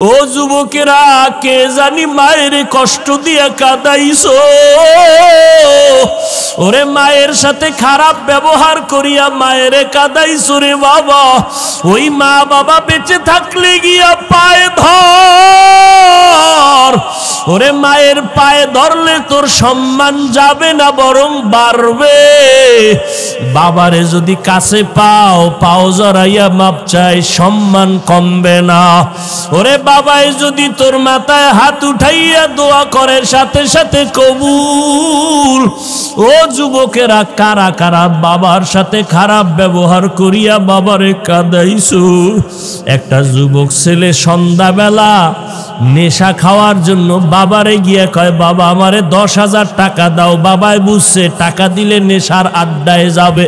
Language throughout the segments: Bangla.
ও যুবকেরা, কে জানি মায়ের কষ্ট দিয়ে কাঁদাইছো। ওরে মায়ের সাথে খারাপ ব্যবহার করিয়া মায়ের কাঁদাইছো রে বাবা। ওই মা বাবা বেঁচে থাকলে গিয়া পায়ে ধর। ওরে মায়ের পায়ে ধরলে তোর সম্মান যাবে না, বরং বাড়বে। বাবারে যদি কাছে পাও, পাও জড়াইয়া মাপ চাই, সম্মান কমবে না। ওরে বাবাই যদি তোর মাথায় হাত উঠাইয়া দোয়া করে, সাথে সাথে কবুল। ও যুবকেরা, কারা কারা বাবার সাথে খারাপ ব্যবহার করিয়া বাবারে কাঁদাইছো? একটা যুবক ছেলে সন্ধ্যাবেলা নেশা খাওয়ার জন্য বাবারে গিয়া কয়, বাবা আমারে 10,000 টাকা দাও। বাবায় বুঝছে টাকা দিলে নেশার আড্ডায় যাবে।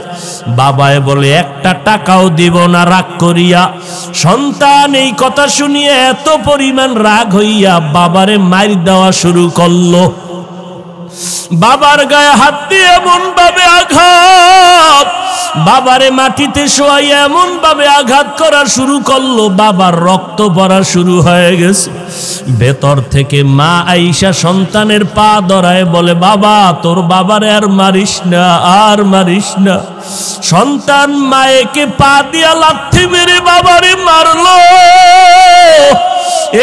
বাবায় বলে, একটা টাকাও দিব না, রাগ করিয়া। সন্তান এই কথা শুনিয়ে এত পরিমাণ রাগ হইয়া বাবারে মার দেওয়া শুরু করলো। বাবার গায়ে হাত দিয়ে এমন ভাবে আঘাত, বাবারে মাটিতে শোয়াইয়া এমন ভাবে আঘাত করা শুরু করলো, বাবার রক্ত পড়া শুরু হয়ে গেছে। ভেতর থেকে মা আইসা সন্তানের পা ধরায় বলে, বাবা তোর বাবারে আর মারিস না, আর মারিস না। সন্তান মায়েকে পা দিয়া লাথি মেরে বাবারে মারলো।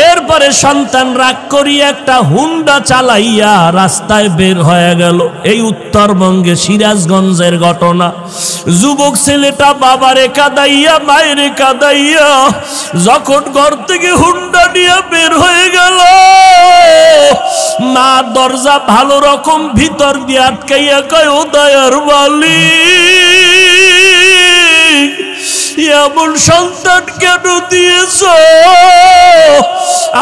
এরপরে সন্তান রাগ করিয়া একটা হুন্ডা চালাইয়া রাস্তায় বের হয়ে গেল। এই উত্তরবঙ্গে সিরাজগঞ্জের ঘটনা। যুবক ছেলেটা বাবারে কাঁদাইয়া মায়েরে কাঁদাইয়া যখন ঘর থেকে হুন্ডা নিয়ে বের হয়ে গেল, মা দরজা ভালো রকম ভিতর দিয়ে আটকাইয়া কয়, ও দয়ার মালিক, এমন সন্তান কেন দিয়েছ?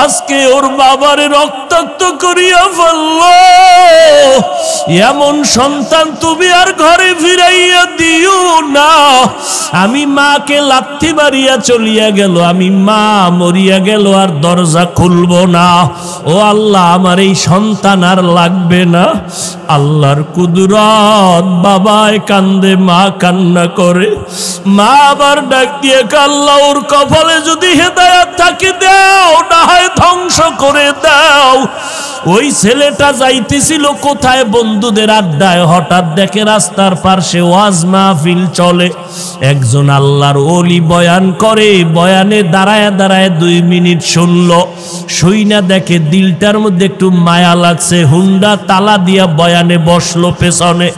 আজকে ওর বাবারে রক্তাক্ত করিয়া ফেলল। এমন সন্তান তুমি আর ঘরে ফিরাইয়া দিও না। আমি মাকে লাথি মারিয়া চলিয়া গেল, আমি মা মরিয়া গেল, আর দরজা খুলব না। ও আল্লাহ, আমার এই সন্তান আর লাগবে না। আল্লাহর কুদরত, বাবায় কান্দে, মা কান্না করে। মা আবার ডাক দিয়ে, আল্লাহ ওর কপালে যদি হেদায়েত থাকে দাও, না হয় ধ্বংস করে দাও। ওই ছেলেটা যাইতেছিল কোথায়? বন্ধুদের আড্ডায়। হঠাৎ দেখে রাস্তার পাশে ওয়াজ মাহফিল চলে, একজন আল্লাহর ওলি বয়ান করে। বয়ানে দাঁড়ায় দাঁড়ায় 2 মিনিট শুনলো। শুইনা দেখে দিলটার মধ্যে একটু মায়া লাগছে। হুন্ডা তালা দিয়া বয়ানে বসলো পেছনে।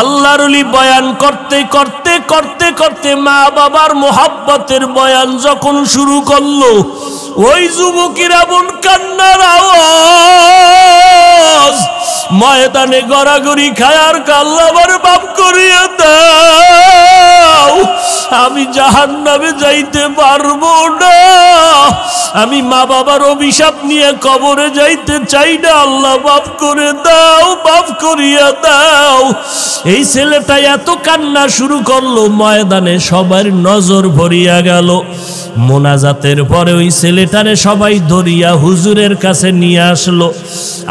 আল্লাহর ওলি বয়ান করতে করতে করতে করতে মা বাবার মোহাব্বতের বয়ান যখন শুরু করলো, ওই যুবকের এমন কান্নার আওয়াজ, ময়দানে গড়াগড়ি খায় আর আল্লাহ আমার মাফ করিয়া দাও, আমি জাহান্নামে যাইতে পারবো না, আমি মা বাবার অভিশাপ নিয়ে কবরে যাইতে চাই না, আল্লাহ মাফ করে দাও, মাফ করিয়া দাও। এই ছেলেটা এত কান্না শুরু করলো, ময়দানে সবার নজর ভরিয়া গেল। মোনাজাতের পরে ওই ছেলেটারে সবাই ধরিয়া হুজুরের কাছে নিয়ে আসলো।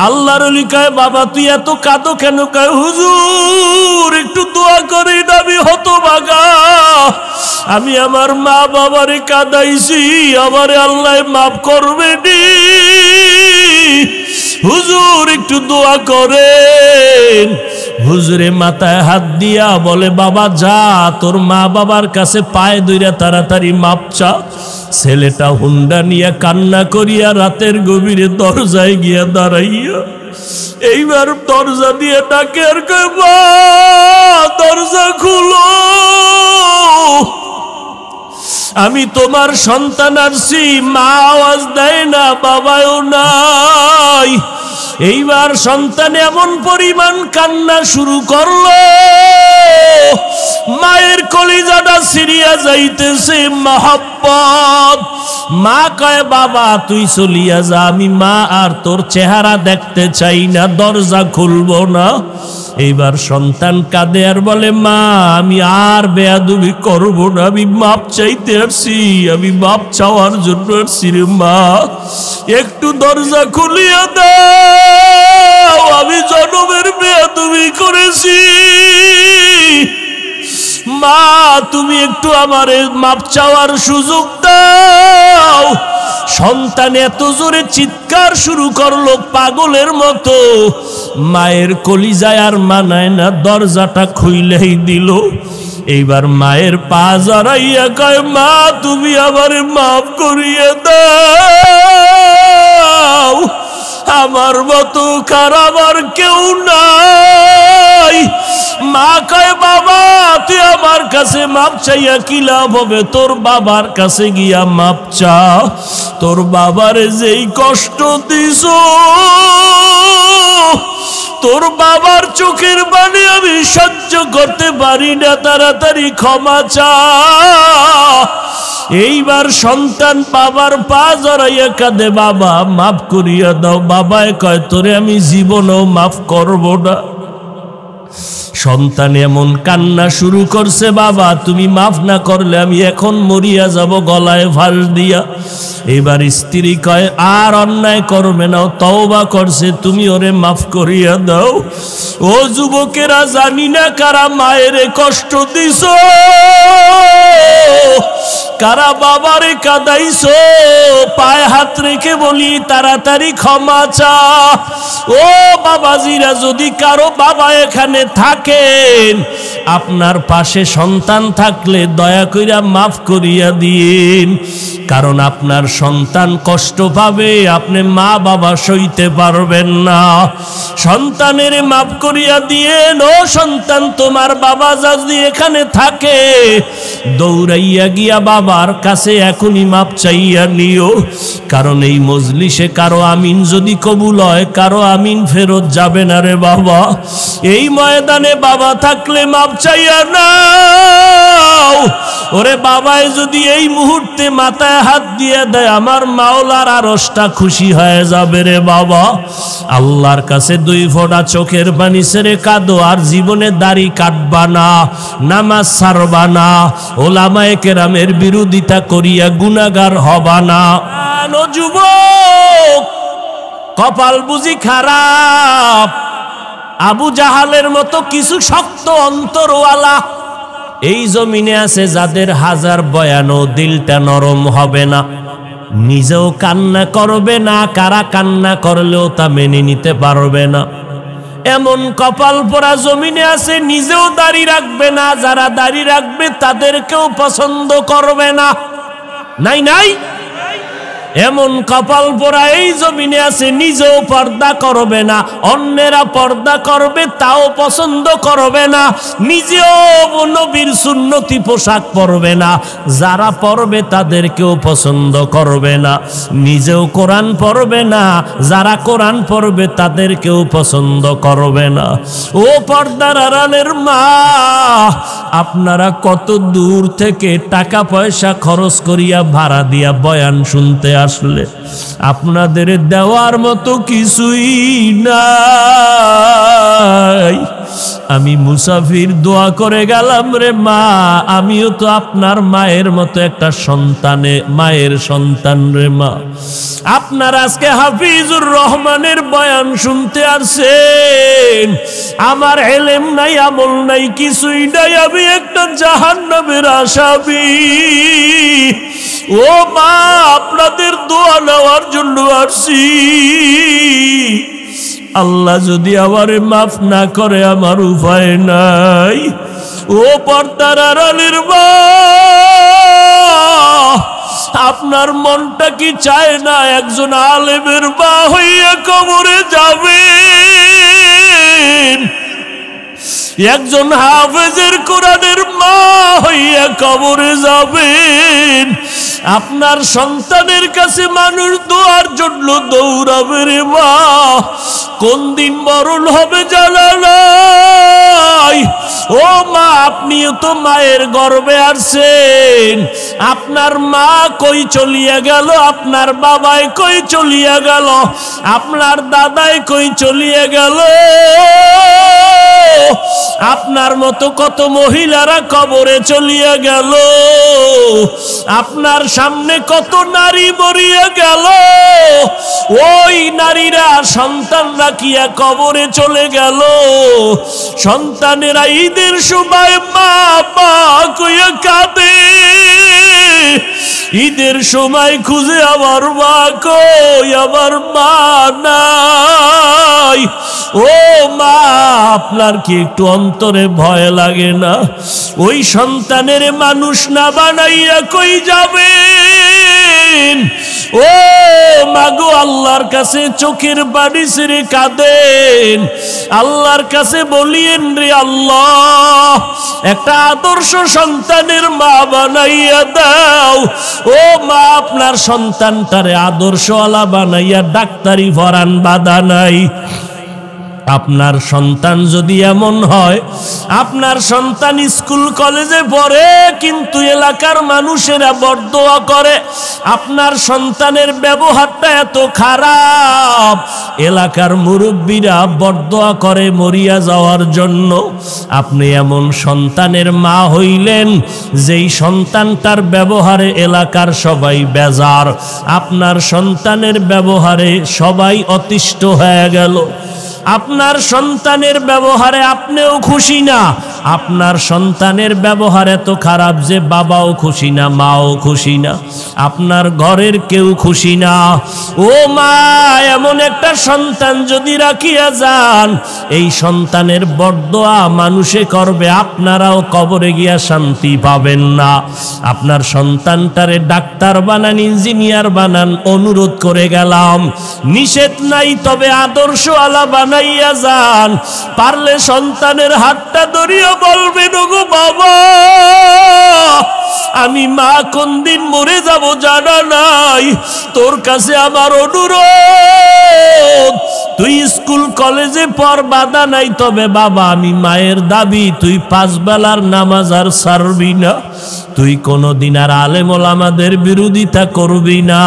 আল্লাহর ওলি কয়, বাবা তুই এত কাঁদো কেন? কয়, হুজুর একটু দোয়া করেন, আমি হতভাগা, আমি আমার মা বাবারে কাঁদাইছি, আমারে আল্লাহ মাফ করবে নি, হুজুর একটু দোয়া করেন। হুজুরে মাথায় হাত দিয়া বলে, বাবা যা, তোর মা বাবার কাছে পায়ে ধইরা তাড়াতাড়ি মাপ চা। ছেলেটা হুন্ডা নিয়ে কান্না করিয়া রাতের গভীরে দরজায় গিয়া দাঁড়াইয়া এইবার দরজা দিয়ে ডাকে আর কয়, মা দরজা খুলো, আমি তোমার সন্তান আসছি। মা আওয়াজ দেয় না, বাবাও নাই। এইবার সন্তান এমন পরিমাণ কান্না শুরু করলো, মায়ের কলিজাটা ছিঁড়িয়া যাইতেছে মহব্বত। মা কয়, বাবা তুই চলিয়া যা, আমি মা আর তোর চেহারা দেখতে চাই না, দরজা খুলবো না। এইবার সন্তান কাঁদে আর বলে, মা আমি আর বেয়াদবি করব না, আমি মাপ চাইতে আসছি, আমি মাপ চাওয়ার জন্য আসছি রে মা, একটু দরজা খুলিয়া দাও, আমি জনমের বেয়াদবি করেছি, মা তুমি একটু আমারে মাপ চাওয়ার সুযোগ দাও। সন্তান এত জোরে চিৎকার শুরু করলো পাগলের মতো, মায়ের কলিজায় আর মানায় না, দরজাটা খুইলেই দিল। এইবার মায়ের পা জড়াইয়া কয়, মা তুমি আমারে মাফ করিয়ে দাও, আমার মতো খারাপ আর কেউ নাই। মা কয়, বাবা তুই আমার কাছে মাপ চাইয়া কি লাভ হবে, তোর বাবার কাছে গিয়া মাপ চা। তোর বাবারে যেই কষ্ট দিছ, তোর বাবার চোখের পানি আমি সহ্য করতে পারি না, তাড়াতাড়ি ক্ষমা চা। এইবার সন্তান বাবার পা জড়াইয়া কাঁদে, বাবা মাফ করিয়া দাও। বাবায় কয়, তোরে আমি জীবনেও মাফ করব না। সন্তান এমন কান্না শুরু করছে, বাবা তুমি মাফ না করলে আমি এখন মরিয়া যাব গলায় ফাঁস দিয়া। এবার স্ত্রী কয়, আর অন্যায় করবে না, তওবা করছে, তুমি ওরে মাফ করিয়া দাও। ও যুবকেরা, জানি না কারা মায়ের কষ্ট দিছ, কারা বাবারে কাঁদাইছো, পায়ে হাত রেখে বলি তাড়াতাড়ি ক্ষমা চা। ও বাবাজিরা, যদি কারো বাবা এখানে থাকেন, আপনার পাশে সন্তান থাকলে দয়া কইরা মাফ করিয়া দিন, কারণ আপনার সন্তান কষ্ট পাবে, আপনি মা বাবা সইতে পারবেন না। সন্তানের মাফ করিয়া দিয়েন। ও সন্তান, তোমার বাবা যদি এখানে থাকে, দৌড়াইয়া গিয়া বাবার কাছে এখনই মাপ চাইয়া নিও, কারণ এই মজলিসে কারো আমিন যদি কবুল হয়, কারো আমিন ফেরত যাবে না রে বাবা। এই ময়দানে বাবা থাকলে মাপ চাইয়া নাও। ওরে বাবায় যদি এই মুহূর্তে মাথায় হাত দিয়ে দেয়, আমার মাওলার আরশটা খুশি হয়ে যাবে রে বাবা। আল্লাহর কাছে 2 ফোঁটা চোখের পানি ছেড়ে কাঁদো, আর জীবনে দাড়ি কাটবা না, নামাজ ছাড়বা না, ওলামায়ে কেরামের বিরোধিতা করিয়া গুনাহগার হবা না। ও যুবক, কপাল বুঝি খারাপ, আবু জাহালের মতো কিছু শক্ত অন্তরওয়ালা এই জমিনে আছে, যাদের হাজার বয়ানও দিলটা নরম হবে না, নিজেও কান্না করবে না, কারা কান্না করলেও তা মেনে নিতে পারবে না। এমন কপাল পোড়া জমিনে আছে, নিজেও দাড়ি রাখবে না, যারা দাড়ি রাখবে তাদেরকেও পছন্দ করবে না। নাই নাই, এমন কপাল পোড়া এই জমিনে আছে, নিজেও পর্দা করবে না, অন্যেরা পর্দা করবে তাও পছন্দ করবে না, নিজেও নবীর সুন্নতি পোশাক পরবে না, যারা পরবে তাদেরকেও পছন্দ করবে না, নিজেও কোরআন পড়বে না, যারা কোরআন পড়বে তাদেরকেও পছন্দ করবে না। ও পর্দার আড়ালের মা, আপনারা কত দূর থেকে টাকা পয়সা খরচ করিয়া ভাড়া দিয়া বয়ান শুনতে আসলে, আপনাদের দেওয়ার মতো কিছুই নাই। আমি মুসাফির, দোয়া করে গেলাম রে মা, আমিও তো আপনার মায়ের মতো একটা সন্তানে, মায়ের সন্তান রে মা। আপনার আজকে হাফিজুর রহমানের বয়ান শুনতে আসছেন, আমার এলেম নাই, আমল নাই, কিছুই নাই, আমি একটা জাহান্নামের আসামি। ও মা, আপনাদের দোয়া নেওয়ার জন্য আসছি। আল্লাহ যদি আমারে মাফ না করে, আমার উপায় নাই। ও পর্দার আড়ালের মা, আপনার মনটা কি চায় না একজন আলেমের মা হইয়া কবরে যাবেন, একজন হাফেজের কোরআনের মা হইয়া কবরে যাবেন? আপনার সন্তানের কাছে মানুষ দোয়ার জন্য দৌড়াবে রে মা, কোন দিন মরণ হবে জানা নাই। ও মা, আপনিও তো মায়ের গর্ভে আসছেন, আপনার মা কই চলিয়া গেল, আপনার বাবাই কই চলিয়া গেল, আপনার দাদাই কই চলিয়া গেল। আপনার মতো কত মহিলারা কবরে চলিয়া গেল, আপনার সামনে কত নারী মরিয়া গেল, ওই নারীরা সন্তান রাখিয়া কবরে চলে গেল। সন্তানেরা ঈদের সময় মা মা কইয়া কাঁদে, ঈদের সময় খুঁজে আমার মা কই, আমার মা নাই। ও মা, আপনার কি একটু অন্তরে ভয় লাগে না? ওই সন্তানের মানুষ না বানাইয়া কই যাবেন? ও মাগো, আল্লাহর কাছে চোখের পানি ছেড়ে কাঁদেন, আল্লাহর কাছে বলিয়েন, রে আল্লাহ, একটা আদর্শ সন্তানের মা বানাইয়া দাও। ও মা, আপনার সন্তানটারে আদর্শওয়ালা বানাইয়া ডাক্তারি পড়ান, বাধা নাই। আপনার সন্তান যদি এমন হয়, আপনার সন্তান স্কুল কলেজে পড়ে কিন্তু এলাকার মানুষেরা বরদোয়া করে, আপনার সন্তানের ব্যবহারটা এত খারাপ, এলাকার মুরব্বীরা বরদোয়া করে মরিয়া যাওয়ার জন্য, আপনি এমন সন্তানের মা হইলেন যেই সন্তানটার ব্যবহারে এলাকার সবাই বেজার, আপনার সন্তানের ব্যবহারে সবাই অতিষ্ঠ হয়ে গেল। আপনার সন্তানের ব্যবহারে আপনিও খুশি না, আপনার সন্তানের ব্যবহার এত খারাপ যে বাবাও খুশি না, মাও খুশি না, আপনার ঘরের কেউ খুশি না। ও মা, এমন একটা সন্তান যদি রাখিয়া যান, এই সন্তানের বরদোয়া মানুষে করবে, আপনারাও কবরে গিয়া শান্তি পাবেন না। আপনার সন্তানটারে ডাক্তার বানান, ইঞ্জিনিয়ার বানান, অনুরোধ করে গেলাম, নিষেধ নাই, তবে আদর্শ আলা বানাইয়া যান। পারলে সন্তানের হাতটা ধরিয়া বলবেন, ওগো বাবা, আমি মা কোন দিন মরে যাব জানা নাই, তোর কাছে আমার অনুরোধ, তুই স্কুল কলেজে পড়, বাধা নাই, তবে বাবা আমি মায়ের দাবি, তুই 5 বেলার নামাজ আর ছাড়বি না, তুই কোনদিন আর আলেম ওলামাদের বিরোধিতা করবি না,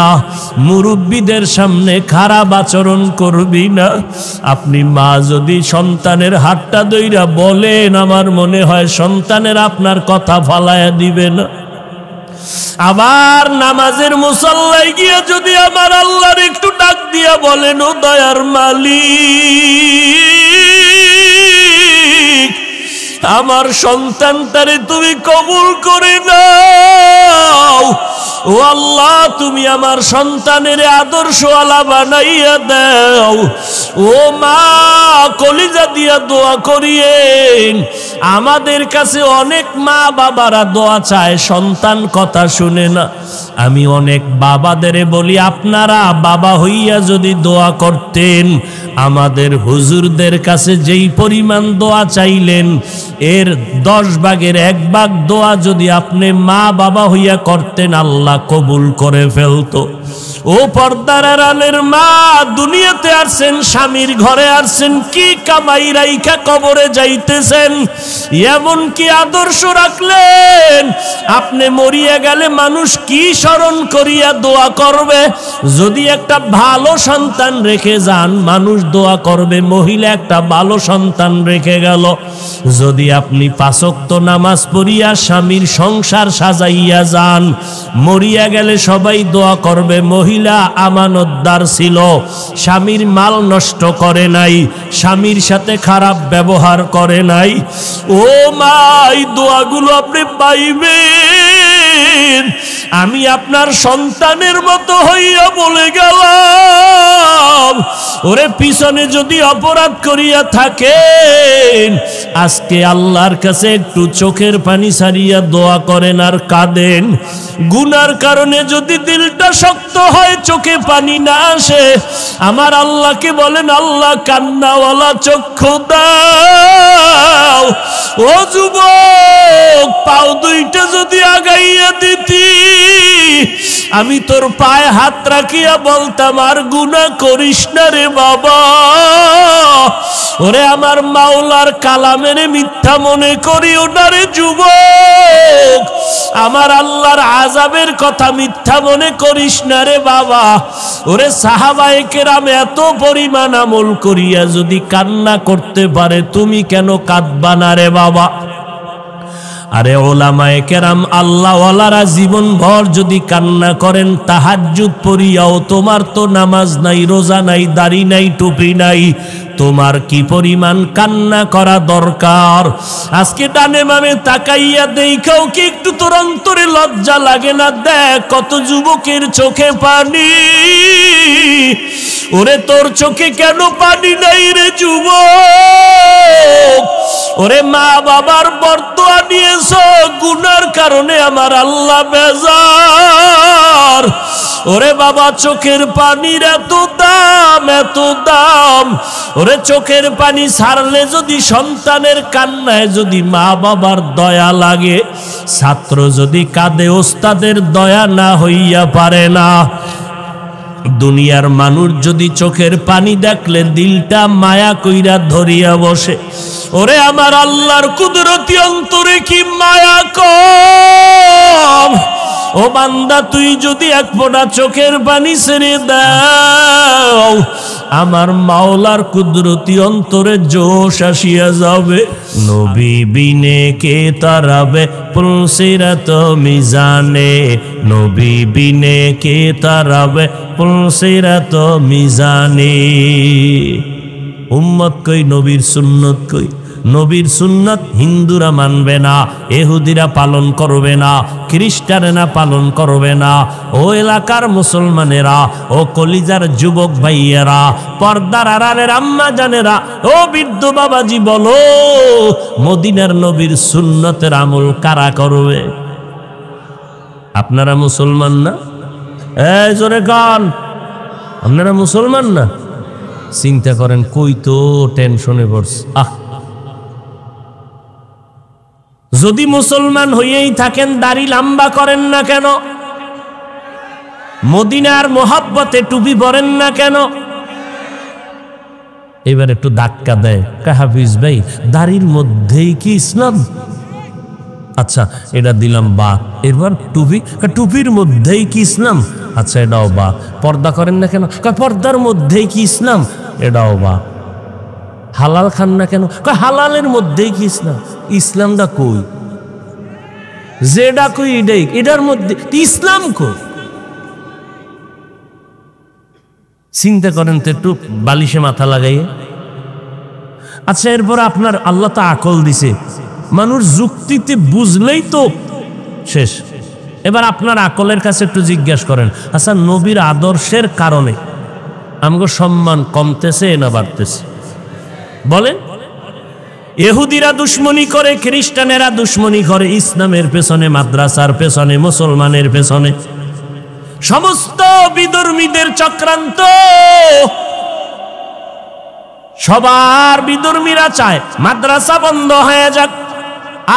মুরব্বীদের সামনে খারাপ আচরণ করবি না। আপনি মা যদি সন্তানের হাতটা ধইরা বলেন, আমার মনে হয় সন্তানের আপনার কথা ফালায়া দিবে না। আবার নামাজের মুসাল্লায় গিয়া যদি আমার আল্লাহর একটু ডাক দিয়া বলেন, ও দয়ার মালিক, আমার সন্তানটারে তুমি কবুল করে নাও, ও আল্লাহ, তুমি আমার সন্তানের আদর্শওয়ালা বানাইয়া দাও। ও মা, কলিজা দিয়া দোয়া করিয়েন। আমাদের কাছে অনেক মা বাবারা দোয়া চায়, সন্তান কথা শুনে না। আমি অনেক বাবাদের বলি, আপনারা বাবা হইয়া যদি দোয়া করতেন, আমাদের হুজুরদের কাছে যেই পরিমাণ দোয়া চাইলেন, এর 10 ভাগের 1 ভাগ দোয়া যদি আপনি মা বাবা হইয়া করতেন, আল্লাহ কবুল করে ফেলতো। ও পর্দার আড়ালের মা, দুনিয়াতে আসছেন, স্বামীর ঘরে আসছেন, কি কামাই রাইখা কবরে যাইতেছেন, এমন কি আদর্শ রাখলেন? আপনি মরিয়া গেলে মানুষ কি স্মরণ করিয়া দোয়া করবে? যদি একটা ভালো সন্তান রেখে যান, মানুষ দোয়া করবে, মহিলা একটা ভালো সন্তান রেখে গেল। যদি আপনি 5 ওয়াক্ত নামাজ পড়িয়া স্বামীর সংসার সাজাইয়া যান, মরিয়া গেলে সবাই দোয়া করবে, মহিলা আমানতদার ছিল, স্বামীর মাল নষ্ট করে নাই, স্বামীর সাথে খারাপ ব্যবহার করে নাই। ও মা, এই দোয়াগুলো আপনি পাইবেন। আমি আপনার সন্তানের মতো হইয়া বলে গেলাম, ওরে পিছনে যদি অপরাধ করিয়া থাকেন, আজকে আল্লাহর কাছে একটু চোখের পানি ছাড়িয়া দোয়া করেন আর কাঁদেন। গুনার কারণে যদি দিলটা শক্ত হয়, চোখে পানি না আসে, আমার আল্লাহকে বলেন, আল্লাহ কান্নাওয়ালা চক্ষু দাও। ও যুবক, পাও 2টা যদি আগাইয়া দিতি, আমি তোর পায়ে হাত রাখিয়া বলতাম, আর গুনাহ করিস না রে বাবা। ওরে আমার মাওলার কালামের মিথ্যা মনে করিও না রে যুবক, আমার আল্লাহর আযাবের কথা মিথ্যা মনে করিস না রে বাবা। ওরে সাহাবায়ে কেরাম এত পরিমাণ আমল করিয়া যদি কান্না করতে পারে, তুমি কেন কাঁদবা না রে বাবা? আরে ওলামায়ে কেরাম আল্লাহওয়ালারা জীবন ভর যদি কান্না করেন, তাহাজ্জুদ পড়িয়াও, তোমার তো নামাজ নাই, রোজা নাই, দাড়ি নাই, টুপি নাই, তোমার কি পরিমাণ কান্না করা দরকার? আজকে ডানে বামে তাকাইয়া দেখাও কি একটু তোর অন্তরে লজ্জা লাগে না? দেখ কত যুবকের চোখে পানি। ওরে তোর চোখে কেন পানি নাই রে যুবক? ওরে মা বাবার বরদোয়া নিয়েছ, গুনার কারণে আমার আল্লাহ বেজার। ওরে বাবা চোখের পানির এত দাম, এত দাম। ওরে চোখের পানি ছাড়লে যদি সন্তানের কান্নায় যদি মা বাবার দয়া লাগে, ছাত্র যদি কাঁদে ওস্তাদের দয়া না হইয়া পারে না। দুনিয়ার মানুষ যদি চোখের পানি দেখলে দিলটা মায়া কইরা ধরিয়া বসে, ওরে আমার আল্লাহর কুদরতি অন্তরে কি মায়া কম? ও বান্দা তুই যদি এক ফোঁটা চোখের পানি ছেড়ে দাও, আমার মাওলার কুদরতি অন্তরে জোশ আসিয়া যাবে। নবী বিনে কে তারাবে পুলসিরাত মিজানে, নবী বিনে কে তারাবে পুলসিরাত মিজানে। উম্মত কই, নবীর সুন্নত কই? নবীর সুন্নাত হিন্দুরা মানবে না, ইহুদিরা পালন করবে না, খ্রিস্টানেরা পালন করবে না। ও এলাকার মুসলমানেরা, ও কলিজার যুবক ভাইয়েরা, পর্দার আড়ালের আম্মা জানেরা, ও বৃদ্ধ বাবাজি, বলো মদিনার নবীর সুন্নতের আমল কারা করবে? আপনারা মুসলমান না? এই জোরে গান, আপনারা মুসলমান না? চিন্তা করেন কই তো টেনশনে পড়ছে। যদি মুসলমান হইয়াই থাকেন, দাড়ি লম্বা করেন না কেন? মদিনার মোহাব্বতে টুপি পরেন না কেন? এবার একটু ধাক্কা দেয়, হাফিজ ভাই দাড়ির মধ্যেই কি ইসলাম? আচ্ছা এটা দিলাম বা। এবার টুপি, টুপির মধ্যেই কি ইসলাম? আচ্ছা এটাও বা। পর্দা করেন না কেন? পর্দার মধ্যেই কি ইসলাম? এটাও বা। হালাল খান না কেন? হালালের মধ্যেই কি ইসলাম? ইসলামটা কই? যেটা কই এটাই, এটার মধ্যে ইসলাম কই? চিন্তা করেন তো একটু, বালিশে মাথা লাগাইয়ে। আচ্ছা এরপর আপনার আল্লাহ তো আকল দিছে, মানুষ যুক্তিতে বুঝলেই তো শেষ। এবার আপনার আকলের কাছে একটু জিজ্ঞাসা করেন, আচ্ছা নবীর আদর্শের কারণে আমগো সম্মান কমতেছে না বাড়তেছে? বলেন। ইহুদিরা দুশ্মনী করে, খ্রিস্টানেরা দুশ্মনী করে, ইসলামের পেছনে, মাদ্রাসার পেছনে, মুসলমানের পেছনে সমস্ত বিধর্মীদের চক্রান্ত। সবার বিধর্মীরা চায় মাদ্রাসা বন্ধ হয়ে যাক,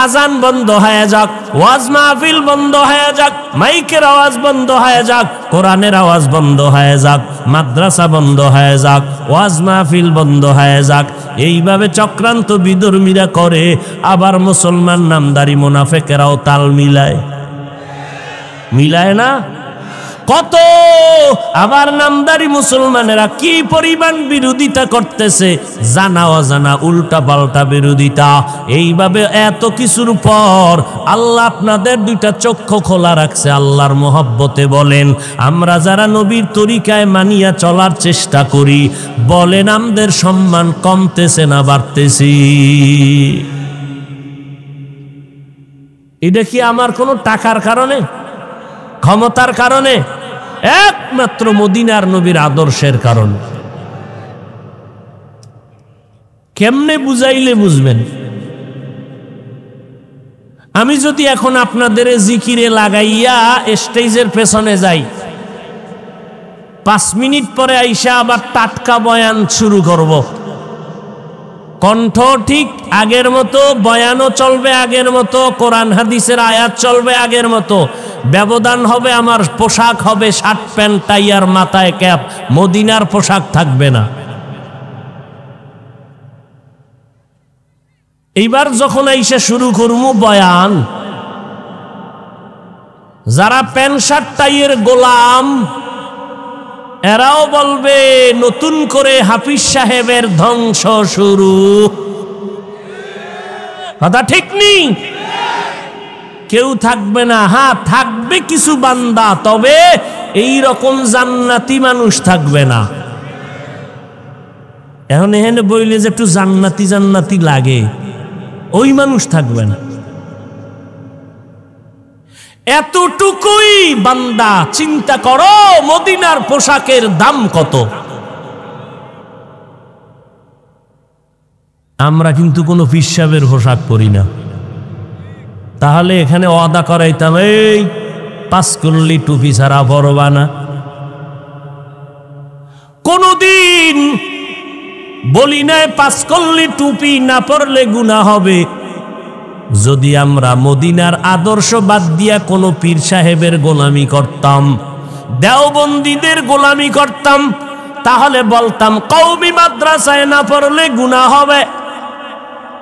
আজান বন্ধ হয়ে যাক, ওয়াজ মাহফিল বন্ধ হয়ে যাক, মাইকের আওয়াজ বন্ধ হয়ে যাক, কোরআনের আওয়াজ বন্ধ হয়ে যাক, মাদ্রাসা বন্ধ হয়ে যাক, ওয়াজ মাহফিল বন্ধ হয়ে যাক। এইভাবে চক্রান্ত বিধর্মীরা করে। আবার মুসলমান নামদারি মুনাফিকেরাও তাল মিলায়, মিলায় না? কত আবার নামদারি মুসলমানেরা কি পরিমাণ বিরোধিতা করতেছে, জানা অজানা উল্টা পাল্টা বিরোধিতা। এইভাবে এত কিছুর পর আল্লাহ আপনাদের দুইটা চক্ষু খোলা রাখছে। আল্লাহর মহব্বতে বলেন, আমরা যারা নবীর তরিকায় মানিয়া চলার চেষ্টা করি, বলেন আমাদের সম্মান কমতেছে না বাড়তেছি? এটা কি আমার কোনো টাকার কারণে, ক্ষমতার কারণে? একমাত্র মদিনার নবীর আদর্শের কারণে। কেমনে বুঝাইলে বুঝবেন? আমি যদি এখন আপনাদের জিকিরে লাগাইয়া স্টেজের পেছনে যাই, 5 মিনিট পরে আইসা আবার টাটকা বয়ান শুরু করব, কণ্ঠ ঠিক আগের মতো, বয়ানও চলবে আগের মতো, কোরআন হাদিসের আয়াত চলবে আগের মতো, ব্যবধান হবে আমার পোশাক হবে শার্ট প্যান্ট টাই আর মাথায় ক্যাপ, মদিনার পোশাক থাকবে না। এইবার যখন আইসা শুরু করবো বয়ান, যারা প্যান্ট শার্ট টাইয়ের গোলাম এরাও বলবে নতুন করে হাফিজ সাহেবের ধ্বংস শুরু। কথা ঠিক নেই? কেউ থাকবে না। হ্যাঁ, থাকবে কিছু বান্দা, তবে এই রকম জান্নাতি মানুষ থাকবে না। এখন এখানে বইলে যে একটু জান্নাতি জান্নাতি লাগে, ওই মানুষ থাকবে না। এতটুকুই বান্দা চিন্তা করো, মদিনার পোশাকের দাম কত। আমরা কিন্তু কোনো পিসাবের পোশাক পরি না। তাহলে এখানে ওয়াদা করাইতাম, এই 5 কল্লি টুপি ছাড়া পরবা না। কোনদিন বলি নাই 5 কল্লি টুপি না পরলে গুনাহ হবে। যদি আমরা মদিনার আদর্শ বাদ দিয়া কোনো পীর সাহেবের গোলামি করতাম, দেওবন্দীদের গোলামি করতাম, তাহলে বলতাম কওমি মাদ্রাসায় না পড়লে গুনাহ হবে।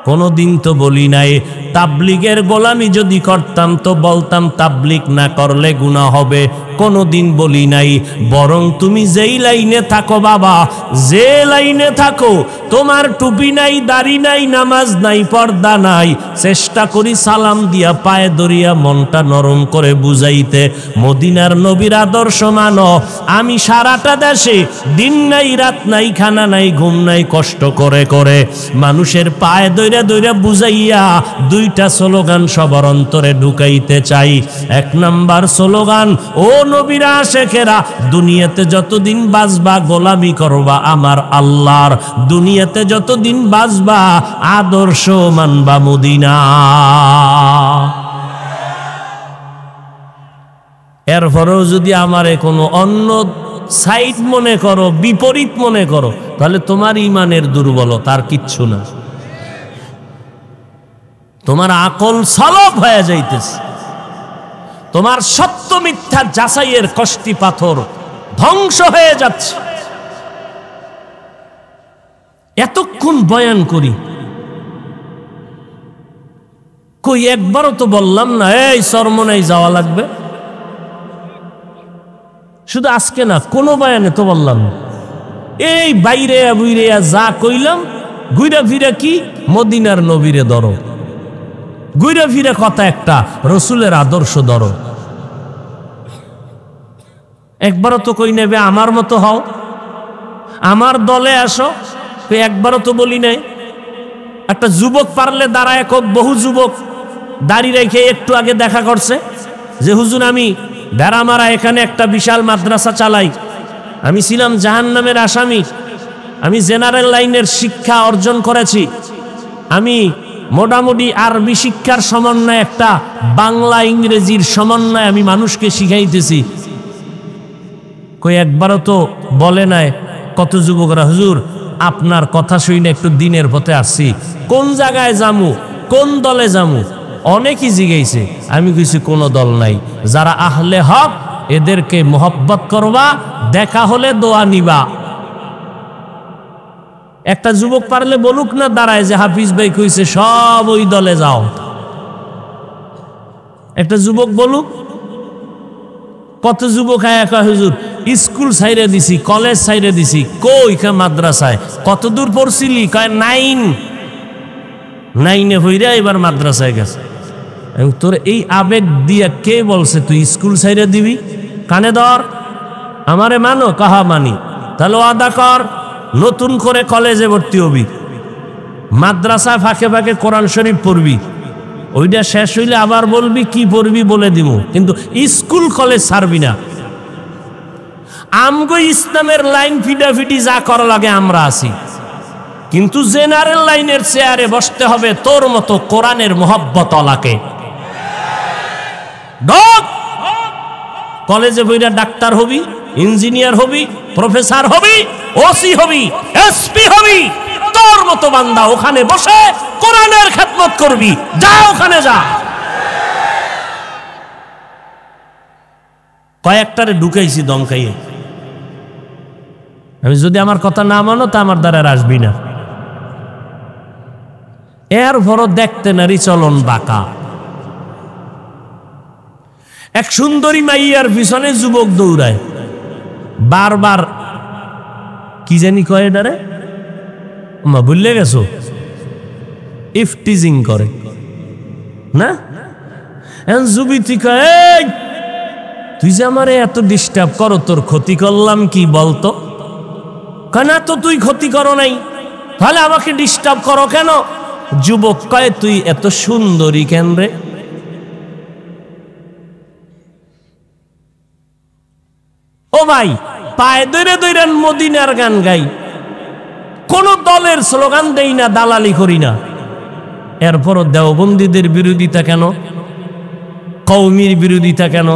কোনদিন তো বলি নাই তাবলিগের গোলামি যদি করতাম তো বলতাম তাবলিগ না করলে গুনাহ হবে। কোনদিন বলি নাই, বরং তুমি যেই লাইনে থাকো বাবা, যে লাইনে থাকো, তোমার টুপি নাই, দাড়ি নাই, নামাজ নাই, পর্দা নাই, চেষ্টা করি সালাম দিয়া পায়ে ধরিয়া মনটা নরম করে বুঝাইতে, মদিনার নবীর আদর্শ মানো। আমি সারাটা দেশে দিন নাই রাত নাই, খানা নাই, ঘুম নাই, কষ্ট করে করে মানুষের পায়ে ধইরা ধইরা বুঝাইয়া 2টা স্লোগান সবার অন্তরে ঢুকাইতে চাই। 1 নাম্বার স্লোগান, ও নবীরা শেখেরা, দুনিয়াতে যতদিন বাঁচবা গোলামি করবা আমার আল্লাহর, দুনিয়াতে যতদিন বাঁচবা আদর্শ মানবা মদিনা। এরপরেও যদি আমারে কোনো অন্য সাইড মনে করো, বিপরীত মনে করো, তাহলে তোমার ইমানের দুর্বলতা, আর কিচ্ছু না। তোমার আকল সলব হয়ে যাইতেছে, তোমার সত্য মিথ্যা যাচাইয়ের কষ্টি পাথর ধ্বংস হয়ে যাচ্ছে। এতক্ষণ বয়ান করি, কই একবারও তো বললাম না এই চরমনাই যাওয়া লাগবে। শুধু আজকে না, কোনো বয়ানে তো বললাম না। এই বাইরে বুইরে যা কইলাম, ঘুরা ফিরা কি মদিনার নবীরে ধরো, ঘুরে ফিরে কথা একটা, রসুলের আদর্শ ধরো। একবারও তো কই নেবে আমার মতো হও, আমার দলে আসো, একবারও তো বলি নাই। একটা যুবক পারলে দাঁড়ায়, বহু যুবক দাড়ি রেখে একটু আগে দেখা করছে যে হুজুর আমি ভেড়ামারা এখানে একটা বিশাল মাদ্রাসা চালাই, আমি ছিলাম জাহান্নামের আসামি, আমি জেনারেল লাইনের শিক্ষা অর্জন করেছি, আমি মোটামুটি আরবি শিক্ষার সমন্বয়, একটা বাংলা ইংরেজির সমন্বয় আমি মানুষকে শিখাইতেছি। কই একবারও তো বলে নাই কত যুবকরা, হুজুর আপনার কথা শুনে একটু দিনের পথে আসছি, কোন জায়গায় যামু, কোন দলে যামু, অনেকই জিগাইছে। আমি কিছু কোনো দল নাই, যারা আহলে হক এদেরকে মোহব্বত করবা, দেখা হলে দোয়া নিবা। একটা যুবক পারলে বলুক না দাঁড়ায় যে হাফিজ ভাই কইছে সব ওই দলে যাও। একটা যুবক বলুক। কত যুবক আয়া কয় হুজুর স্কুল ছাইরে দিছি, কলেজ ছাইরে দিছি। কই? মাদ্রাসায়। কত দূর পড়ছিলি? কয় 9 হইরা এবার মাদ্রাসায় গেছে। তোর এই আবেগ দিয়া কে বলছে তুই স্কুল ছাইরে দিবি? কানে ধর, আমারে মানো? কাহা মানি। তাহলে ওয়াদা কর নতুন করে কলেজে ভর্তি হবি, মাদ্রাসায় ফাঁকে ফাঁকে কোরআন শরীফ পড়বি, ওইটা শেষ হইলে আবার বলবি কি পড়বি বলে দিব, কিন্তু স্কুল কলেজ ছাড়বি না। আমগো ইসলামের লাইন ফিটাফিটি যা করা লাগে আমরা আছি, কিন্তু জেনারেল লাইনের চেয়ারে বসতে হবে তোর মতো কোরআনের মোহব্বত ওয়ালাকে। কলেজে বইরা ডাক্তার হবি, ইঞ্জিনিয়ার হবি, প্রফেসর হবি, ওসি হবি, এসপি হবি, তোর মতো বান্দা ওখানে বসে কোরআনের খেদমত করবি। যা ওখানে যা। কয়েকটারে ঢুকাইছি দমকাইয়ে। আমি যদি আমার কথা না মানো তা আমার দ্বারা আসবি না। এরপরও দেখতে নারী চলন বাঁকা। এক সুন্দরী মাইয়ার পিছনে যুবক দৌড়ায়, বারবার কি জানি কয় এটারে, মা ভুলে গেছো, ইফটিজিং করে না। এখন যুবতী কয়, তুই যে আমারে এত ডিস্টার্ব করো, তোর ক্ষতি করলাম কি বলতো? কয় না তো, তুই ক্ষতি করো নাই, তাহলে আমাকে ডিস্টার্ব করো কেন? যুবক কয়, তুই এত সুন্দরী কেন রে? ও ভাই, পায়ে দৈরে দৈরে মদিনার গান গাই, কোন দলের স্লোগান দেই না, দালালি করি না, এরপরও দেওবন্দীদের বিরোধিতা কেন? কওমির বিরোধিতা কেন?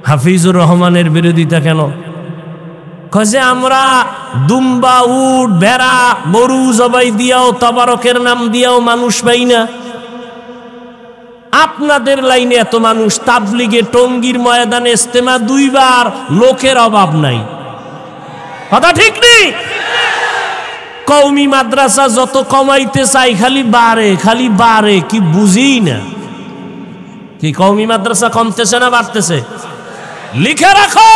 হাফিজুর রহমানের বিরোধিতা কেন? কয়ে আমরা দুম্বা, উট, ভেড়া, গরু জবাই দিয়াও, তবারকের নাম দিয়াও মানুষ পাই না। আপনাদের লাইনে এত মানুষ, তাবলিগে টঙ্গীর ময়দানে ইস্তেমা 2 বার, লোকের অভাব নাই। কথা ঠিক নেই? কওমি মাদ্রাসা যত কমাইতে চাই খালি বাড়ে, কি বুঝি না? কি কওমি মাদ্রাসা কমতেছে না বাড়তেছে? লিখে রাখো,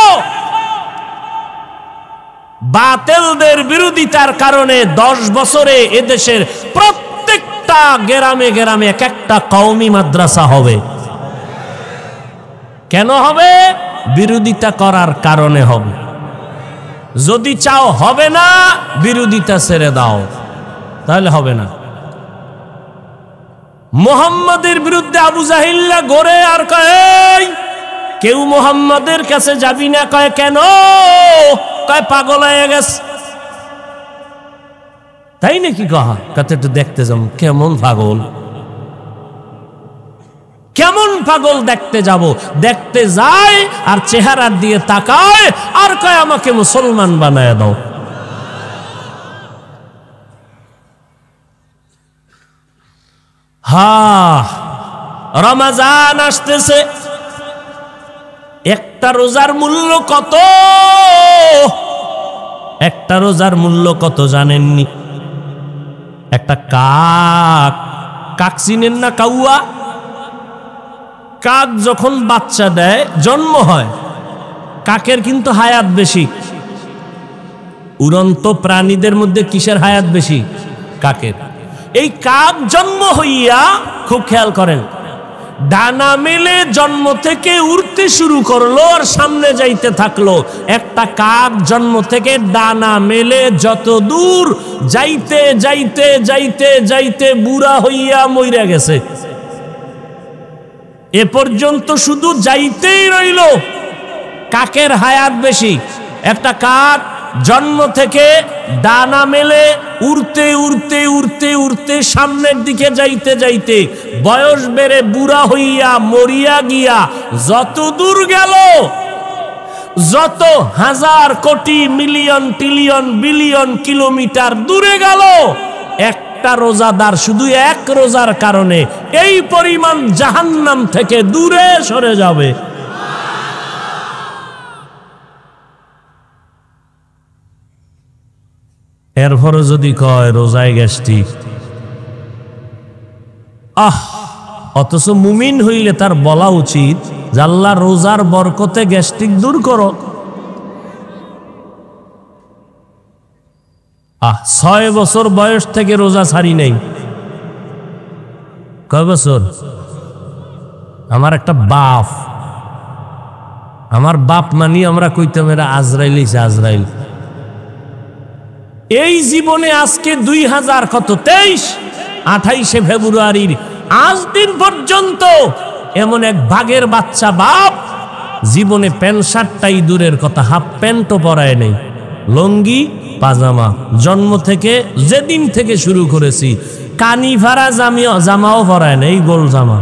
বাতিলদের বিরোধিতার কারণে 10 বছরে এদেশের প্রত্যেকটা গ্রামে গ্রামে এক একটা কওমি মাদ্রাসা হবে। কেন হবে? বিরোধিতা করার কারণে হবে। যদি চাও হবে না, বিরোধিতা ছেড়ে দাও, তাহলে হবে না। মুহাম্মাদের বিরুদ্ধে আবু জাহিল্লা গড়ে আর কয়, কেউ মুহাম্মাদের কাছে যাবি না। কয় কেন? কয় পাগল হয়ে গেছে। তাই নাকি? কহা কত একটু দেখতে যাব, কেমন পাগল, কেমন পাগল দেখতে যাব। দেখতে যায় আর চেহারা দিয়ে তাকায় আর কয় আমাকে মুসলমান বানায় দাও। রমজান আসতেছে, একটা রোজার মূল্য কত? একটা রোজার মূল্য কত জানেননি? একটা কাক চিনেন না? কাউয়া কাক যখন বাচ্চা দেয়, জন্ম হয়, কাকের কিন্তু হায়াত বেশি। উড়ন্ত প্রাণীদের মধ্যে কিসের হায়াত বেশি? কাকের। এই কাক জন্ম হইয়া, খুব খেয়াল করেন, ডানা মেলে জন্ম থেকে উড়তে শুরু করলো আর সামনে যাইতে থাকলো। একটা কাক জন্ম থেকে ডানা মেলে যত দূর যাইতে যাইতে যাইতে যাইতে বুড়া হইয়া মইরা গেছে। এ পর্যন্ত শুধু যাইতেই রইল। কাকের হায়াত বেশি। একটা কাক জন্ম থেকে ডানা মেলে উড়তে উড়তে উড়তে উড়তে সামনের দিকে যাইতে যাইতে বয়স বেড়ে বুড়া হইয়া মরিয়া গিয়া যত দূর গেল, যত হাজার কোটি মিলিয়ন ট্রিলিয়ন বিলিয়ন কিলোমিটার দূরে গেল, একটা রোজাদার শুধু এক রোজার কারণে এই পরিমাণ জাহান্নাম থেকে দূরে সরে যাবে। এরপরে যদি কয় রোজায় গ্যাস্ট্রিক, অথচ মুমিন হইলে তার বলা উচিত যে আল্লাহ রোজার বরকতে গ্যাস্ট্রিক দূর করো। 6 বছর বয়স থেকে রোজা ছাড়ি নাই। কয় বছর? আমার একটা বাপ, আমার বাপ মানি আমরা কইতাম এরা আজরাইল, আজরাইল। এই জীবনে আজকে 2023 ফেব্রুয়ারির আজ দিন পর্যন্ত এমন এক ভাগের বাচ্চা বাপ জীবনে প্যান্ট শার্টটাই দূরের কথা, হাফ প্যান্টও পরায় নেই, লঙ্গি পাজামা। জন্ম থেকে যেদিন থেকে শুরু করেছি কানি ফাড়া জামাও পরায় নেই, গোল জামা।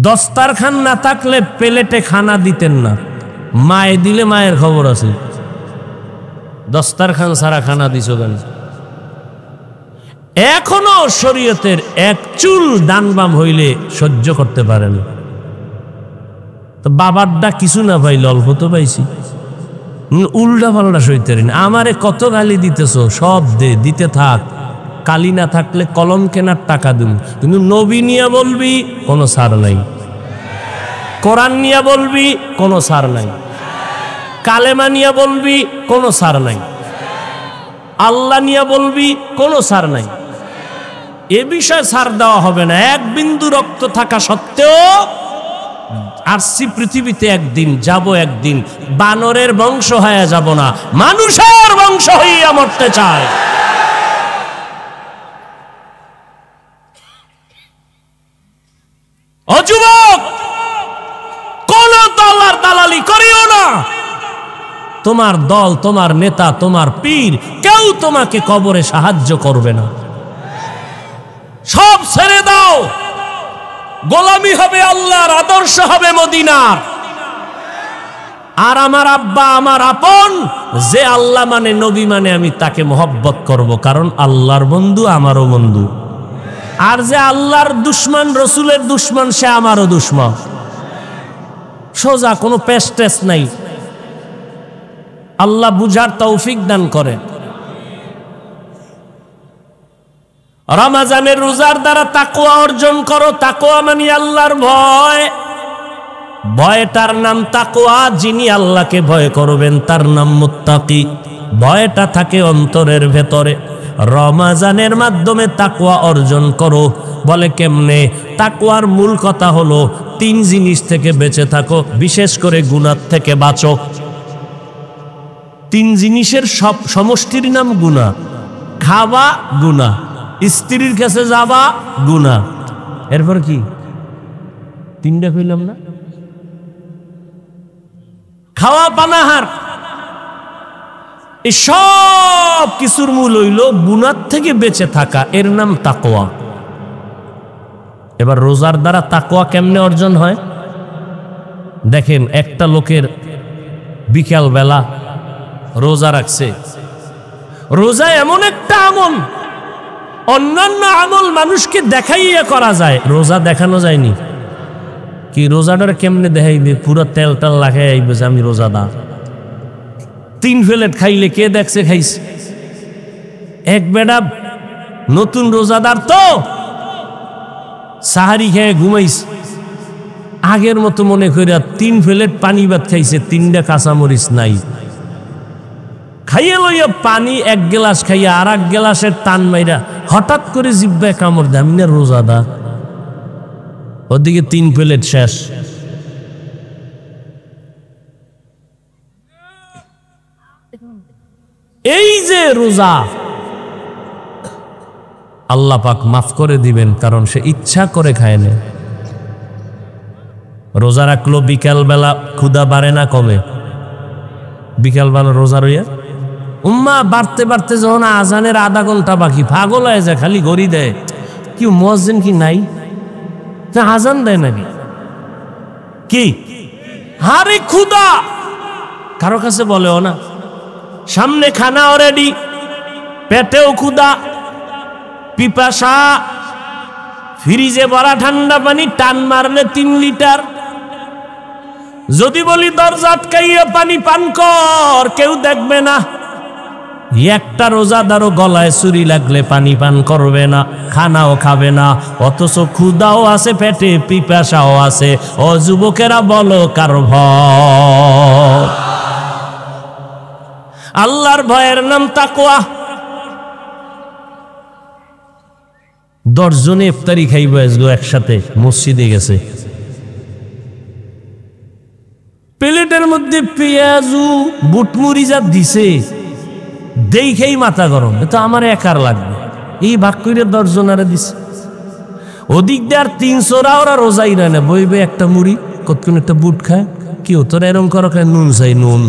দস্তারখান না থাকলে প্লেটে খানা দিতেন না, মায়ে দিলে মায়ের খবর আছে। দস্তারখান সারা খানা দিছ কেন? এখনো শরীয়তের এক চুল ডান বাম হইলে সহ্য করতে পারেন। তো বাবারটা কিছু না পাইলে অল্প তো পাইছি, উল্টা পাল্টা সইতে পারেন। আমারে কত গালি দিতেছ, সব দিতে থাক, কালি না থাকলে কলম কেনার টাকা দিন, কিন্তু নবী নিয়ে বলবি কোনো ছাড় নাই, কোরআন নিয়ে বলবি কোনো ছাড় নাই, কালেমা নিয়ে বলবি কোনো ছাড় নাই, আল্লাহ নিয়ে বলবি কোনো ছাড় নাই। এ বিষয়ে ছাড় দেওয়া হবে না। এক বিন্দু রক্ত থাকা সত্ত্বেও আসছি পৃথিবীতে, একদিন যাব, একদিন বানরের বংশ হয়ে যাব না, মানুষের বংশ হইয়া মরতে চায়। ও যুবক, কোন দলের দালালি করিও না। তোমার দল, তোমার নেতা, তোমার পীর কেউ তোমাকে কবরে সাহায্য করবে না। সব ছেড়ে দাও, গোলামি হবে আল্লাহর, আদর্শ হবে মদিনার। আর আমার আব্বা আমার আপন, যে আল্লাহ মানে, নবী মানে, আমি তাকে মহব্বত করব, কারণ আল্লাহর বন্ধু আমারও বন্ধু। আর যে আল্লাহর দুশ্মন, রসুলের দুশ্মন, সে আমারও দুশ্মন। সোজা, কোনো পেশ টেস নাই। আল্লাহ বুঝার তৌফিক দান করে। রমজানের রোজার দ্বারা তাকওয়া অর্জন করো। তাকওয়া মানে আল্লাহর ভয়। ভয়টার নাম তাকওয়া। যিনি আল্লাহকে ভয় করবেন তার নাম মুত্তাকি। ভয়টা থাকে অন্তরের ভেতরে। রমজানের মাধ্যমে তাকওয়া অর্জন করো। বলে কেমনে? তাকওয়ার মূল কথা হলো 3 জিনিস থেকে বেঁচে থাকো, বিশেষ করে গুনাহ থেকে বাঁচো। 3 জিনিসের সব সমষ্টির নাম গুনাহ। খাওয়া গুনাহ, স্ত্রীর কাছে যাবা গুনাহ, এরপর কি 3টা কইলাম না? খাওয়া পানাহার, এই সব কিছুর মূল হইল গুনাহ থেকে বেঁচে থাকা, এর নাম তাকওয়া। এবার রোজার দ্বারা তাকওয়া কেমনে অর্জন হয়? দেখেন, একটা লোকের বিকাল বেলা রোজা রাখছে। রোজা এমন একটা আমল, অন্যান্য আমল মানুষকে দেখাইয়া করা যায়, রোজা দেখানো যায়নি। কি রোজাটার কেমনে দেখাইবে? পুরো তেল টেল লাগাই আইবে যে আমি রোজাদার। 3 প্লেট খাইলে কে দেখছে খাইছে? এক বেটা নতুন রোজাদার তো সাহারি খেয়ে ঘুমাইছে, আগের মতো মনে করিয়া 3 প্লেট পানি ভাত খাইছে, 3টা কাঁচামরিচ নাই। খাইয়ে লইয়া পানি 1 গ্লাস খাইয়া আর 1 গ্লাসের টান মাইরা হঠাৎ করে জিব্বায় কামড় দেয়, আমি না রোজাদার। ওদিকে 3 প্লেট শেষ। এই যে রোজা, আল্লাহ পাক মাফ করে দিবেন, কারণ সে ইচ্ছা করে খায় না। রোজা রাখলো বিকাল বেলা, ক্ষুধা বাড়ে না কমে? বিকাল বেলা রোজা রইয়া উম্মা বাড়তে বাড়তে যখন আজানের আধা ঘন্টা বাকি, পাগল হয়ে যায়, খালি ঘড়ি দেয়। কি মুয়াজ্জিন কি নাই? আজান দেয় নাকি? কি হারে ক্ষুধা, কারো কাছে বলেও না। সামনে খানা অলরেডি, পেটেও ক্ষুধা, পিপাসা, ফ্রিজে ভরা ঠান্ডা পানি, টান মারলে 3 লিটার। যদি বলি দরজা আটকাইয়া পানি পান কর, কেউ দেখবে না। একটা রোজাদারও গলায় ছুরি লাগলে পানি পান করবে না, খানাও খাবে না, অথচ ক্ষুধাও আছে পেটে, পিপাসাও আছে। ও যুবকেরা, বলো কার ভয়? আল্লাহর ভয়ের নাম তাকওয়া। 10 জনে ইফতারি খাইবে একসাথে, মসজিদে গেছে, প্লেটের মধ্যে পেঁয়াজু বুটমুড়ি যা দিছে, দেখেই মাথা গরম। এটা আমার একার লাগবে, এই ভাগ করে 10 জনারে দিছে। ওদিক দিয়ে আর 300রা ওরা রোজাই না, বইবে একটা মুড়ি, কতক্ষণ একটা বুট খায়। কেউ তোরা এরম করো, খায় নুন চাই নুন।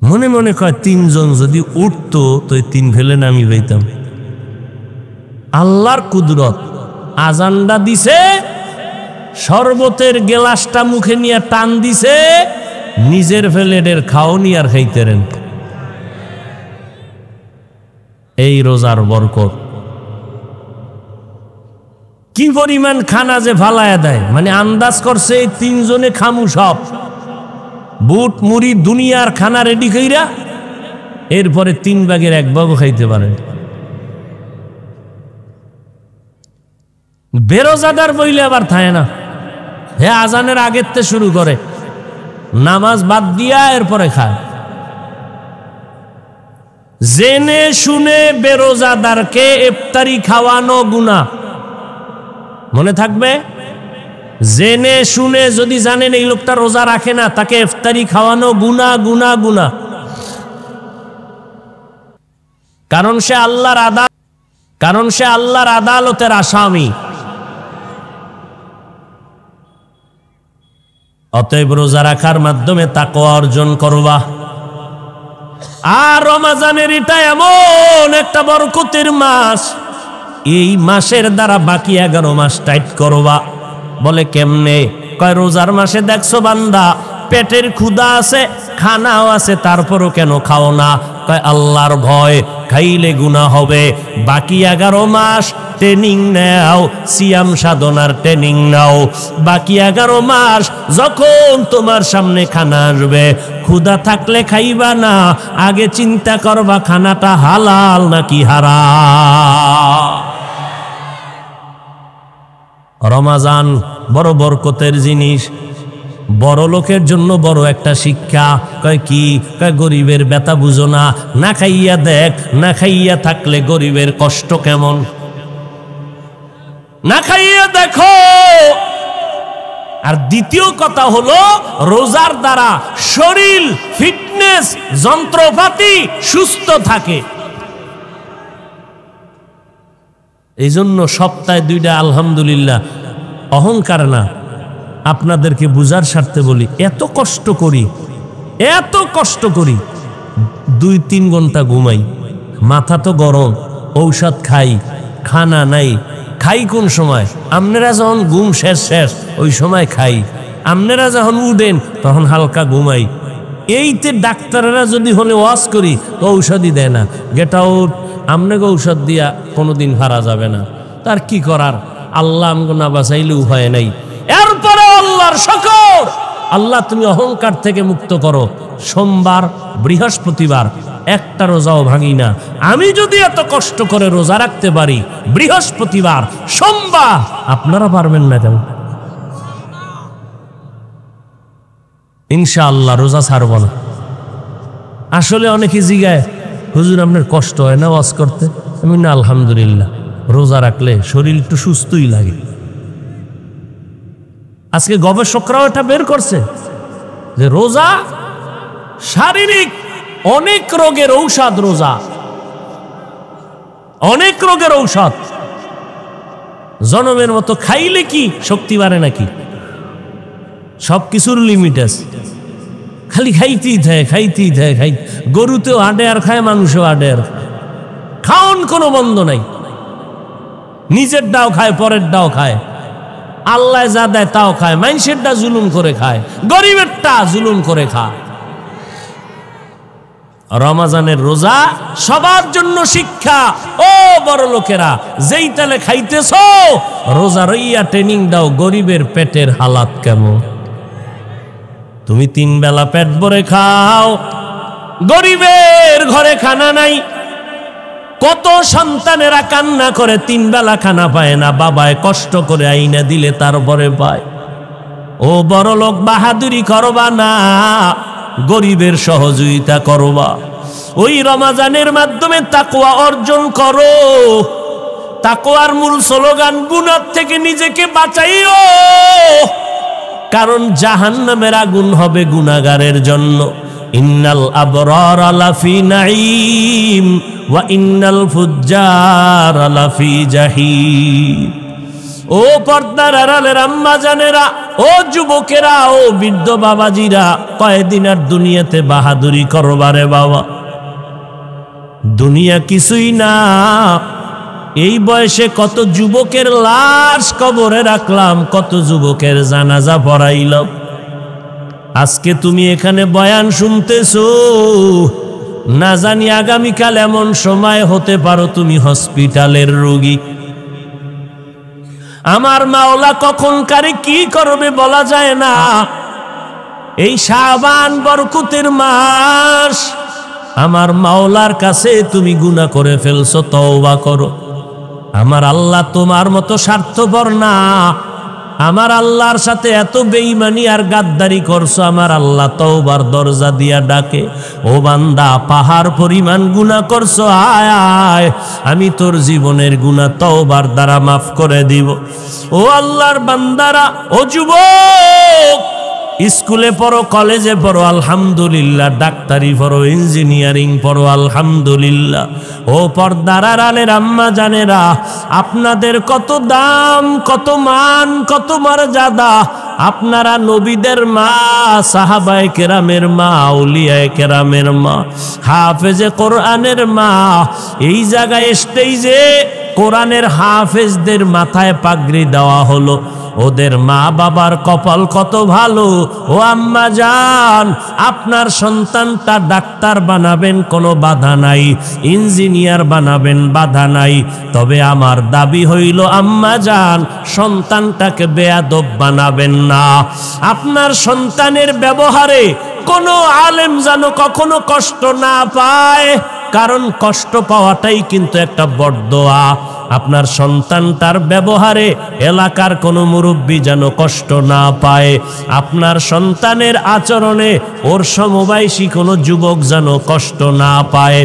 মনে মনে কয় 3 জন যদি উঠতো তো 3 ফেলে নামি পাইতাম। আল্লাহর কুদরত, আজানটা দিছে, শরবতের গ্লাসটা মুখে নিয়ে টান দিছে, নিজের প্লেটের খাওনি আর খাইতেরেন। এই রোজার বরকত। কি পরিমাণ খানা যে ফালায়া দেয়, মানে আন্দাজ করছে এই 3 জনে খামু সব। বুট মুড়ি দুনিয়ার খানা রেডি কইরা এরপরে 3 ভাগের 1 ভাগও খাইতে পারেন। বেরোজাদার বইলে আবার থাকে না, হে আজানের আগের থেকে শুরু করে, নামাজ বাদ দিয়া এরপরে খায়। জেনে শুনে বেরোজাদারকে ইফতারি খাওয়ানো গুনাহ, মনে থাকবে। জেনে শুনে যদি জানেন এই লোকটা রোজা রাখে না, তাকে ইফতারি খাওয়ানো গুনাহ গুনাহ গুনাহ। কারণ সে আল্লাহর আদালতের আসামি। অতএব রোজা রাখার মাধ্যমে তাকওয়া অর্জন করবা। আর রমজানের এটা এমন একটা বরকতের মাস, এই মাসের দ্বারা বাকি 11 মাস টাইট করবা। বলে কেমনে? কয় রোজার মাসে দেখছো বান্দা পেটের ক্ষুধা আছে, খানাও আছে, তারপরও কেন খাও না? কয় আল্লাহর ভয়, খাইলে গুনাহ হবে। বাকি 11 মাস ট্রেনিং নাও, সিয়াম সাধনার ট্রেনিং নাও। বাকি 11 মাস যখন তোমার সামনে খানা আসবে, ক্ষুধা থাকলে খাইবা না, আগে চিন্তা করবা খানাটা হালাল নাকি হারাম। রমজান বড় বরকতের জিনিস, বড় লোকের জন্য বড় একটা শিক্ষা। কয় কি? কয় গরিবের ব্যথা বুঝো না, না খাইয়া দেখ, না খাইয়া থাকলে গরিবের কষ্ট কেমন, না খাইয়া দেখো। আর দ্বিতীয় কথা হলো, রোজার দ্বারা শরীর, ফিটনেস, যন্ত্রপাতি সুস্থ থাকে। এই জন্য সপ্তাহে 2টা আলহামদুলিল্লাহ। অহংকার না, আপনাদেরকে বুঝার স্বার্থে বলি, এত কষ্ট করি 2-3 ঘন্টা ঘুমাই, মাথা তো গরম, ঔষধ খাই, খানা নাই। খাই কোন সময়? আপনারা যখন ঘুম শেষ ওই সময় খাই, আপনারা যখন উঠেন তখন হালকা ঘুমাই। এইতে ডাক্তারেরা যদি হলে ওয়াজ করি তো ঔষধই দেয় না, গেট আউট, আপনাকে ঔষধ দিয়া কোনোদিন হারা যাবে না। তার কি করার? আল্লাহ আমগো না বাঁচাইলে উপায় নাই। এরপরে আল্লাহর শুকর, আল্লাহ তুমি অহংকার থেকে মুক্ত করো। সোমবার, বৃহস্পতিবার একটা রোজাও ভাঙি না। আমি যদি এত কষ্ট করে রোজা রাখতে পারি, বৃহস্পতিবার, সোমবার, আপনারা পারবেন না কেন? ইনশাআল্লাহ রোজা ছাড়ব না। আসলে অনেকে জিগায়, হুজুর আপনার কষ্ট হয় না ওয়াজ করতে? আমি না, আলহামদুলিল্লাহ, রোজা রাখলে শরীর একটু সুস্থই লাগে। আজকে গবেষকরাও এটা বের করছে যে রোজা শারীরিক অনেক রোগের ঔষধ। রোজা অনেক রোগের ঔষধ। জনমের মতো খাইলে কি শক্তি বাড়ে নাকি? সবকিছুর লিমিট আছে, খালি খাইতেই থাকে। গরুতেও আডে আর খায়, মানুষও আডে আর খায়। খাওন কোনো বন্ধ নাই। নিজের ডাও খায়, পরের ডাও খায়, আল্লাহ যা দেয় তাও খায়, মানুষেরটা জুলুম করে খায়, গরিবেরটা জুলুম করে খায়। রমজানের রোজা সবার জন্য শিক্ষা। ও বড় লোকেরা, যেই তালে খাইতেছ, রোজা রইয়া ট্রেনিং দাও গরিবের পেটের হালাত কেমন। তুমি 3 বেলা পেট ভরে খাও, গরিবের ঘরে খানা নাই। কত সন্তানেরা কান্না করে 3 বেলা খানা পায় না, বাবায় কষ্ট করে আইনা দিলে তারপরে পায়। ও বড় লোক, বাহাদুরি করবা না, গরিবের সহযোগিতা করবা। ওই রমজানের মাধ্যমে তাকওয়া অর্জন করো। তাকওয়ার মূল স্লোগান, গুনাহ থেকে নিজেকে বাঁচাইও, কারণ জাহান্নামের আগুন হবে গুনাহগারের জন্য। ইন্নাল আবরারা লাফি নাঈম ওয়া ইন্নাল ফুজ্জারা লাফি জাহিম। ও পর্দার আড়ালের আম্মা জানেরা, ও যুবকেরা, ও বৃদ্ধ বাবাজিরা, কয়দিন আর দুনিয়াতে বাহাদুরি করবারে বাবা। দুনিয়া কিছুই না। এই বয়সে কত যুবকের লাশ কবরে রাখলাম, কত যুবকের জানাজা পড়াইলাম। আজকে তুমি এখানে বয়ান শুনতেছো, না জানি আগামীকাল এমন সময় হতে পারো তুমি হসপিটালের রোগী। আমার মাওলা কখন কারে কি করবে বলা যায় না। এই শাবান বরকতের মাস, আমার মাওলার কাছে তুমি গুনাহ করে ফেলছো, তওবা করো। আমার আল্লাহ তোমার মতো স্বার্থপর না। আমার আল্লাহর সাথে এত বেঈমানি আর গাদ্দারি করছো, আমার আল্লাহ তওবার দরজা দিয়া ডাকে, ও বান্দা পাহাড় পরিমাণ গুনাহ করছো, আয় আয়, আমি তোর জীবনের গুনাহ তওবার দ্বারা মাফ করে দিব। ও আল্লাহর বান্দারা, ও যুবক, স্কুলে পড়ো, কলেজে পড়ো, আলহামদুলিল্লাহ, ডাক্তারি পড়ো, ইঞ্জিনিয়ারিং পড়ো, আলহামদুলিল্লাহ। ও পর্দার আড়ালের আম্মা জানেরা, আপনাদের কত দাম, কত মান, কত মর্যাদা। আপনারা নবীদের মা, সাহাবায়ে কেরামের মা, আউলিয়ায়ে কেরামের মা, হাফেজে কোরআনের মা। এই জায়গায় স্টেজে কোরআনের হাফেজদের মাথায় পাগড়ি দেওয়া হলো। ওদের মা বাবার কপাল কত ভালো। ও আম্মা জান, আপনার সন্তানটা ডাক্তার বানাবেন, কোনো বাধা নাই, ইঞ্জিনিয়ার বানাবেন, বাধা নাই। তবে আমার দাবি হইল আম্মা জান, সন্তানটাকে বেয়াদব বানাবেন না। আপনার সন্তানের ব্যবহারে কোনো আলেম যেন কখনো কষ্ট না পায়, কারণ কষ্ট পাওয়াটাই কিন্তু একটা বড়দোয়া। আপনার সন্তানটার ব্যবহারে এলাকার কোনো মুরব্বী যেন কষ্ট না পায়। আপনার সন্তানের আচরণে ওর সমবয়সী কোনো যুবক যেন কষ্ট না পায়।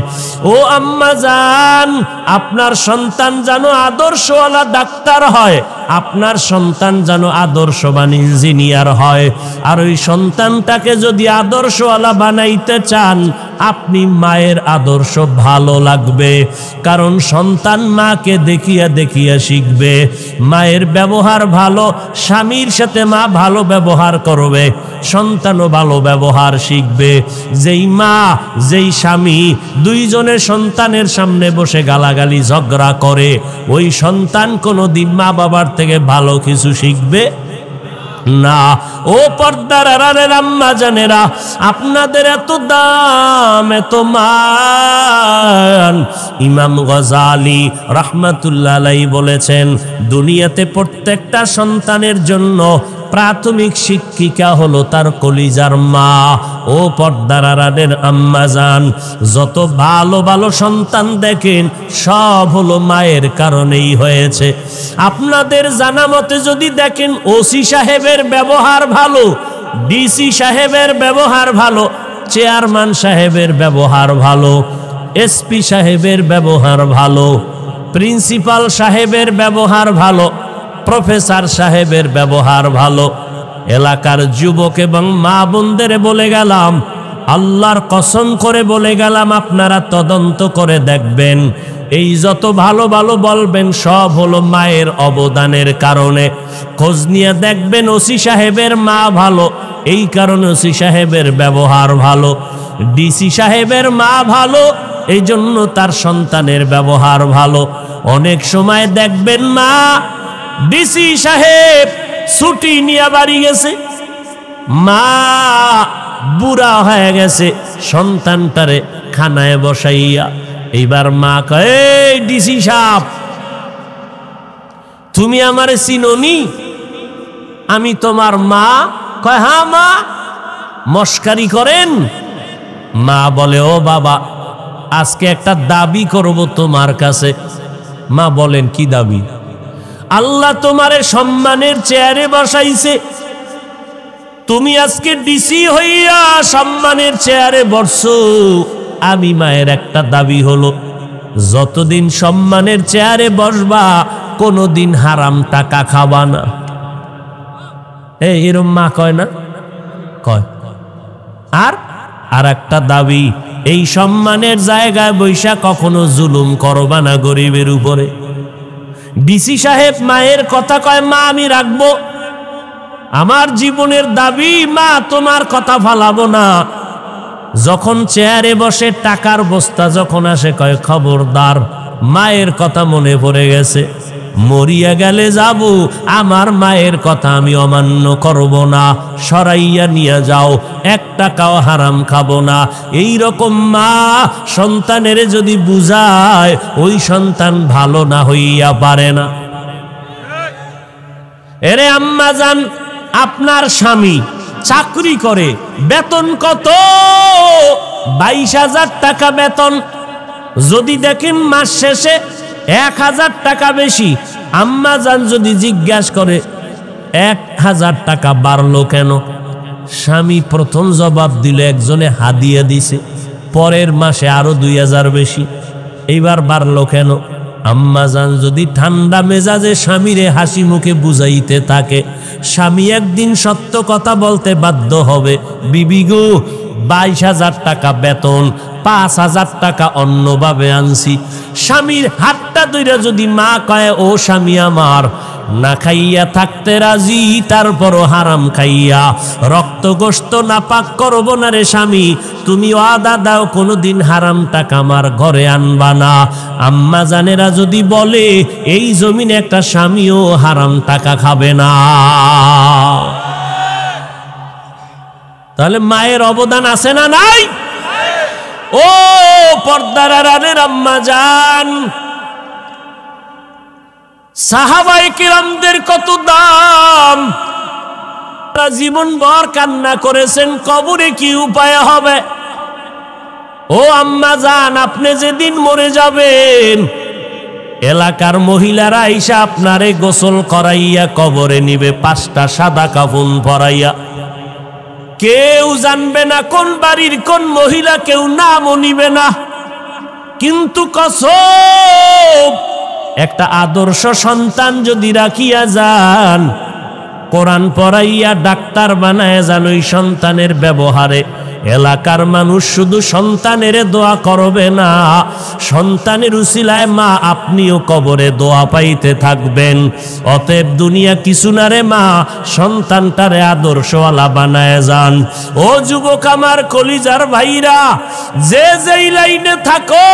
ও আম্মা জান, আপনার সন্তান যেন আদর্শওয়ালা ডাক্তার হয়, আপনার সন্তান যেন আদর্শবান ইঞ্জিনিয়ার হয়। আর ওই সন্তানটাকে যদি আদর্শওয়ালা বানাইতে চান, আপনি মায়ের আদর্শ ভালো লাগবে, কারণ সন্তান মাকে দেখিয়া দেখিয়া শিখবে। মায়ের ব্যবহার ভালো, স্বামীর সাথে মা ভালো ব্যবহার করবে, সন্তানও ভালো ব্যবহার শিখবে। যেই মা, যেই স্বামী দুইজনের সন্তানের সামনে বসে গালাগালি ঝগড়া করে, ওই সন্তান কোনোদিন মা বাবার থেকে ভালো কিছু শিখবে না। ও পর্দার আড়ালের আম্মা জানেরা, আপনাদের এত দাম, এত মান। ইমাম গজালি রাহমাতুল্লাহ আলাইহি বলেছেন, দুনিয়াতে প্রত্যেকটা সন্তানের জন্য প্রাথমিক শিক্ষিকা হলো তার কলিজার মা। ও পর্দার আড়ালের আম্মা জান, যত ভালো ভালো সন্তান দেখেন সব হলো মায়ের কারণেই হয়েছে। আপনাদের জানা মতে যদি দেখেন, ওসি সাহেবের ব্যবহার ভালো, ডিসি সাহেবের ব্যবহার ভালো, চেয়ারম্যান সাহেবের ব্যবহার ভালো, এসপি সাহেবের ব্যবহার ভালো, প্রিন্সিপাল সাহেবের ব্যবহার ভালো, প্রফেসর সাহেবের ব্যবহার ভালো। এলাকার যুবক এবং মা বোনদের বলে গেলাম, আল্লাহর কসম করে বলে গেলাম, আপনারা তদন্ত করে দেখবেন, এই যত ভালো ভালো বলবেন সব হলো মায়ের অবদানের কারণে। খোঁজ নিয়ে দেখবেন ওসি সাহেবের মা ভালো, এই কারণে ওসি সাহেবের ব্যবহার ভালো। ডিসি সাহেবের মা ভালো, এই জন্য তার সন্তানের ব্যবহার ভালো। অনেক সময় দেখবেন মা, ডিসি সাহেব ছুটি নিয়ে বাড়ি গেছে, মা বুড়া হয়ে গেছে, সন্তানটারে খানায় বসাইয়া, এইবার মা কয়, এই ডিসি সাহেব, তুমি আমারে চিনোনি? আমি তোমার মা। কয়, হ্যাঁ মা। মস্কারি করেন? মা বলে, ও বাবা, আজকে একটা দাবি করব তোমার কাছে। মা বলেন, কি দাবি? আল্লাহ তোমারে সম্মানের চেয়ারে বসাইছে, তুমি আজকে ডিসি হইয়া সম্মানের চেয়ারে বসছো। আমি মায়ের একটা দাবি হলো, যতদিন সম্মানের চেয়ারে বসবা কোনোদিন হারাম টাকা খাবা না। এরম মা কয় না? কয়। আর একটা দাবি, এই সম্মানের জায়গায় বৈশা কখনো জুলুম করবা না গরিবের উপরে। ডিসি সাহেব মায়ের কথা কয়, মা আমি রাখবো, আমার জীবনের দাবি, মা তোমার কথা ফালাবো না। যখন চেয়ারে বসে টাকার বস্তা যখন আসে, কয়, খবরদার, মায়ের কথা মনে পড়ে গেছে, মরিয়া গেলে যাব, আমার মায়ের কথা আমি অমান্য করব না, সরাইয়া নিয়ে যাও, এক টাকাও হারাম খাবো না। এই রকম মা সন্তানের যদি বুঝায়, ওই সন্তান ভালো না হইয়া পারে না। এরে আম্মা জান, আপনার স্বামী চাকরি করে, বেতন কত? 22,000 টাকা বেতন, যদি দেখেন মাস শেষে 1,000 টাকা বেশি, আম্মা জান যদি জিজ্ঞাসা করে 1,000 টাকা বাড়লো কেন, স্বামী প্রথম জবাব দিল একজনে হাদিয়া দিছে, পরের মাসে আরো 2,000 বেশি, এইবার বাড়লো কেন। আম্মা জান যদি ঠান্ডা মেজাজে স্বামীরে হাসি মুখে বুঝাইতে থাকে, স্বামী একদিন সত্য কথা বলতে বাধ্য হবে, বিবি গো 22,000 টাকা বেতন, 5,000 টাকা অন্যভাবে আনছি। স্বামীর হাতটা ধইরা যদি মা কয়, ও স্বামী আমার, না খাইয়া থাকতে রাজি, তারপরও হারাম খাইয়া রক্ত গোশত নাপাক করব না রে স্বামী, তুমি ওয়াদা দাও কোনোদিন হারাম টাকা আমার ঘরে আনবা না। আম্মা জানেরা যদি বলে, এই জমিনে একটা স্বামীও হারাম টাকা খাবে না। তাহলে মায়ের অবদান আছে না নাই? ও পর্দার আড়ালের আম্মা জান, সাহাবায়ে কিরামদের কত দাম, জীবন ভর কান্না করেছেন, কবরে কি উপায় হবে। ও আম্মা জান, আপনি যেদিন মরে যাবেন, এলাকার মহিলারা আইসা আপনারে গোসল করাইয়া কবরে নিবে, 5টা সাদা কাফন পরাইয়া। কেউ জানবে না কোন বাড়ির কোন মহিলা, কেউ নামও নিবে না। কিন্তু কসম, একটা আদর্শ সন্তান যদি রাখিয়া যান, কোরআন পড়াইয়া ডাক্তার বানায় যান, ওই সন্তানের ব্যবহারে এলাকার মানুষ শুধু সন্তানের দোয়া করবে না, সন্তানের উসিলায় মা আপনিও কবরে দোয়া পাইতে থাকবেন। অতএব দুনিয়া কিছু না রে মা, সন্তানটারে আদর্শওয়ালা বানায় যান। ও যুবক আমার কলিজার ভাইরা, যে যেই লাইনে থাকো,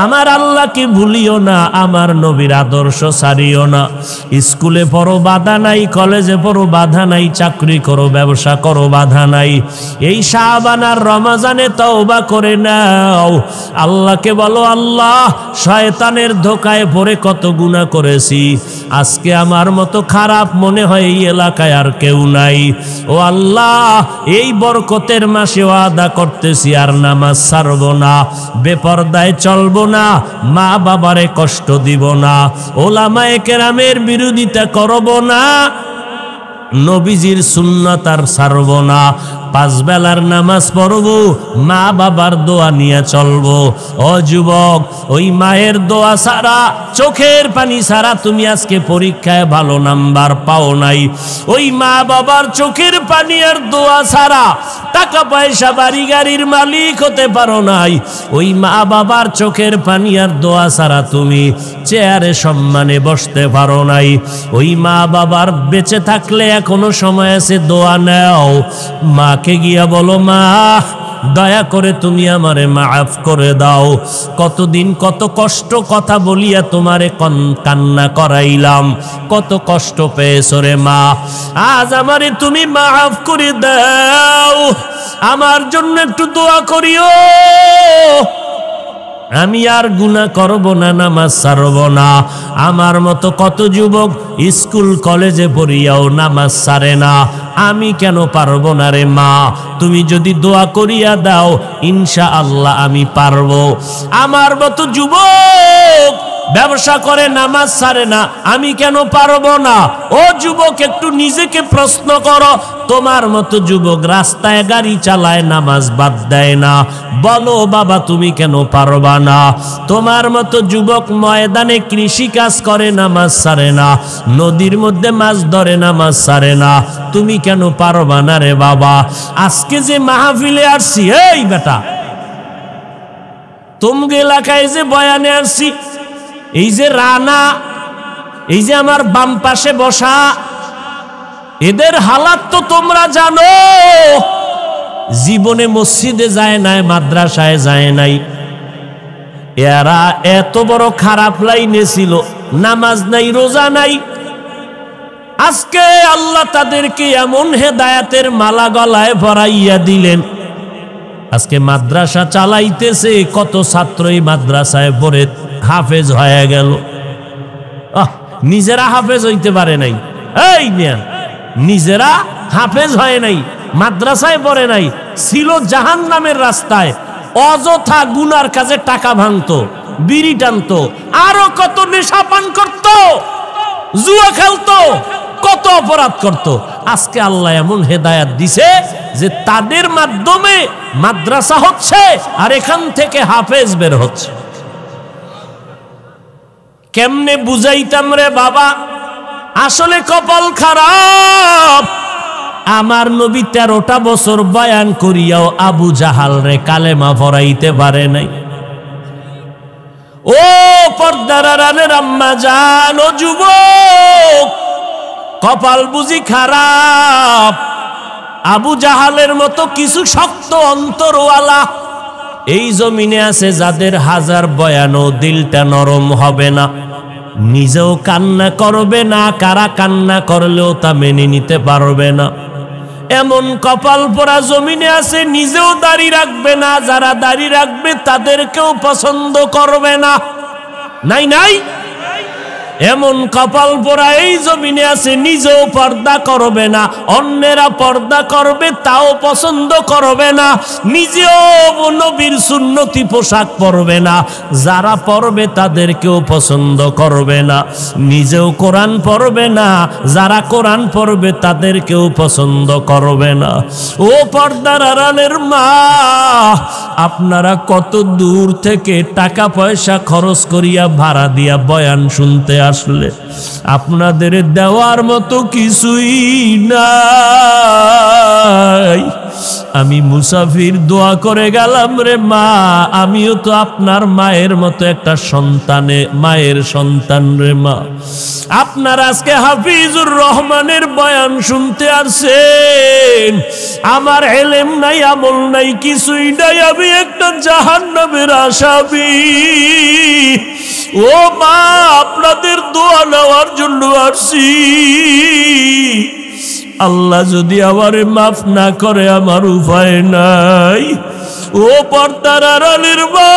আমার আল্লাহকে ভুলিও না, আমার নবীর আদর্শ ছাড়িও না। স্কুলে পড়ো বাধা নাই, কলেজে পড়ো বাধা নাই, চাকরি করো ব্যবসা করো বাধা নাই। এই শাবান আর রমজানে তওবা করে নাও, আল্লাহকে বলো, আল্লাহ শয়তানের ধোকায় পড়ে কত গুনাহ করেছি, আজকে আমার মতো খারাপ মনে হয় এই এলাকায় আর কেউ নাই। ও আল্লাহ, এই বরকতের মাসে ওয়াদা করতেছি আর নামাজ ছাড়ব না, বেপরদায় চলবো না, মা বাবারে কষ্ট দিব না, ওলামায়ে কেরামের বিরোধিতা করব না, নবীজির সুন্নাত আর ছাড়ব না, 5 বেলার নামাজ পড়ব, মা বাবার দোয়া নিয়ে চলবো। ও যুবক, ওই মায়ের দোয়া ছাড়া, চোখের পানি ছাড়া তুমি আজকে পরীক্ষায় ভালো নাম্বার পাও নাই। ওই মা বাবার চোখের পানি আর দোয়া ছাড়া টাকা পয়সা বাড়ি গাড়ির মালিক হতে পারো নাই। ওই মা বাবার চোখের পানি আর দোয়া ছাড়া তুমি চেয়ারে সম্মানে বসতে পারো নাই। ওই মা বাবার বেঁচে থাকলে এখনো সময় আছে, দোয়া নাও, মাকে গিয়া বলো, মা দয়া করে তুমি আমারে মাফ করে দাও, কতদিন কত কষ্ট কথা বলিয়া তোমারে কান্না করাইলাম, কত কষ্ট পেয়েছো রে মা, আজ আমারে তুমি মাফ করে দাও, আমার জন্য একটু দোয়া করিও, আমি আর গুনাহ করব না, নামাজ ছাড়ব না। আমার মতো কত যুবক স্কুল কলেজে পড়িয়াও নামাজ ছাড়ে না, আমি কেন পারবো না রে মা, তুমি যদি দোয়া করিয়া দাও ইনশাআল্লাহ আমি পারবো। আমার মতো যুবক ব্যবসা করে নামাজ ছাড়ে না, আমি কেন পারবো না? ও যুবক, একটু নিজেকে প্রশ্ন করো, তোমার মতো যুবক রাস্তায় গাড়ি চালায়, নামাজ বাদ দেয় না, বলো বাবা তুমি কেন পারবা না? তোমার মতো যুবক ময়দানে কৃষি কাজ করে, নামাজ ছাড়ে না, নদীর মধ্যে মাছ ধরে, নামাজ ছাড়ে না, তুমি কেন পারবা না রে বাবা? আজকে যে মাহফিলে আসছি, এই বেটা তোমাকে এলাকায় যে বয়ানে আসছি, এই যে রানা, এই যে আমার বাম পাশে বসা, এদের হালাত তো তোমরা জানো। জীবনে মসজিদে যায় নাই, মাদ্রাসায় যায় নাই, এরা এত বড় খারাপ লাইনে ছিল, নামাজ নাই, রোজা নাই। আজকে আল্লাহ তাদেরকে এমন হেদায়েতের মালা গলায় পরাইয়া দিলেন, আজকে মাদ্রাসা চালাইতেছে, কত ছাত্রই মাদ্রাসায় পড়ে হাফেজ হয়ে গেল। নিজেরা হাফেজ হইতে পারে নাই, এই মিয়া নিজেরা হাফেজ হয় নাই, মাদ্রাসায় পড়ে নাই, ছিল জাহান্নামের রাস্তায়, অযথা গুনার কাজে টাকা ভাঙতো, বিড়ি টানতো, আরো কত নেশা পান করতো, জুয়া খেলতো, কত অপরাধ করত। আজকে আল্লাহ এমন হেদায়াত দিছে যে তাদের মাধ্যমে মাদ্রাসা হচ্ছে আর এখান থেকে হাফেজ বের হচ্ছে। কেমনে বুঝাইতাম রে বাবা, আসলে কপাল খারাপ। আমার নবী 13টা বছর বয়ান করিয়াও আবু জাহাল রে কালেমা পড়াইতে পারে নাই। ও পর্দার আড়ালের আম্মা জান, ও যুবক, কপাল বুঝি খারাপ। আবু জাহালের মতো কিছু শক্ত অন্তরওয়ালা এই জমিনে আছে, যাদের হাজার বয়ানও দিলটা নরম হবে না, নিজেও কান্না করবে না, কারা কান্না করলেও তা মেনে নিতে পারবে না। এমন কপাল পোড়া জমিনে আছে, নিজেও দাড়ি রাখবে না, যারা দাড়ি রাখবে তাদেরকেও পছন্দ করবে না। নাই নাই, এমন কপাল পোড়া এই জমিনে আছে, নিজেও পর্দা করবে না, অন্যেরা পর্দা করবে তাও পছন্দ করবে না, নিজেও নবীর সুন্নতি পোশাক পরবে না, যারা পরবে তাদেরকেও পছন্দ করবে না, নিজেও কোরআন পড়বে না, যারা কোরআন পড়বে তাদেরকেও পছন্দ করবে না। ও পর্দার আড়ালের মা, আপনারা কত দূর থেকে টাকা পয়সা খরচ করিয়া ভাড়া দিয়া বয়ান শুনতে আসলে, আপনাদের দেওয়ার মতো কিছুই নাই। আমি মুসাফির দোয়া করে গেলাম রে মা, আমিও তো আপনার মায়ের মতো একটা সন্তানে, মায়ের সন্তান রে মা। আপনার আজকে হাফিজুর রহমানের বয়ান শুনতে আসছেন, আমার এলেম নাই, আমল নাই, কিছুই নাই, আমি একটা জাহান্নামের আসামি। ও মা, আপনাদের দোয়া নেওয়ার জন্য আসছি। আল্লাহ যদি আমারে মাফ না করে আমার উপায় নাই। ও পর্দার আড়ালের মা,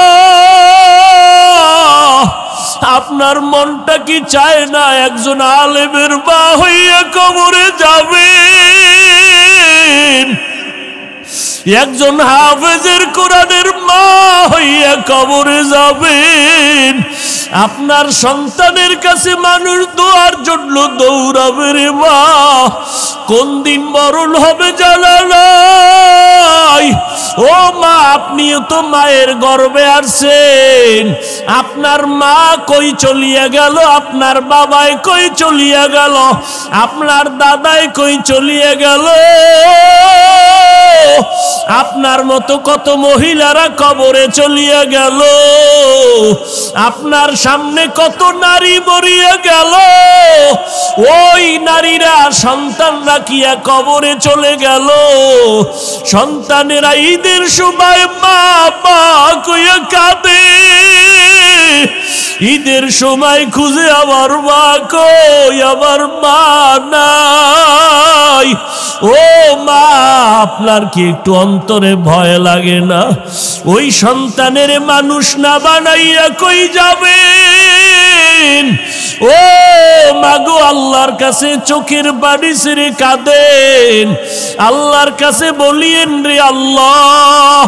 আপনার মনটা কি চায় না একজন আলেমের মা হইয়া কবরে যাবেন, একজন হাফেজের কোরআনের মা হইয়া কবরে যাবেন? আপনার সন্তানের কাছে মানুষ দোয়ার জন্য দৌড়াবে রে মা, কোন দিন মরণ হবে জানা নাই। ও মা, আপনিও তো মায়ের গর্ভে আসছেন, আপনার মা কই চলিয়া গেল, আপনার বাবাই কই চলিয়া গেল, আপনার দাদাই কই চলিয়া গেল। আপনার মতো কত মহিলারা কবরে চলিয়া গেল, আপনার সামনে কত নারী মরিয়া গেল, ওই নারীরা সন্তান রাখিয়া কবরে চলে গেল। সন্তানেরা ঈদের সময় মা মা কইয়া কাঁদে, ঈদের সময় খুঁজে আমার মা কই, আমার মা নাই। ও মা, আপনার কি একটু অন্তরে ভয় লাগে না? ওই সন্তানের মানুষ না বানাইয়া কই যাবেন? ও মাগো, আল্লাহর কাছে চোখের পানি ছেড়ে কাঁদেন, আল্লাহর কাছে বলিয়েন রে আল্লাহ,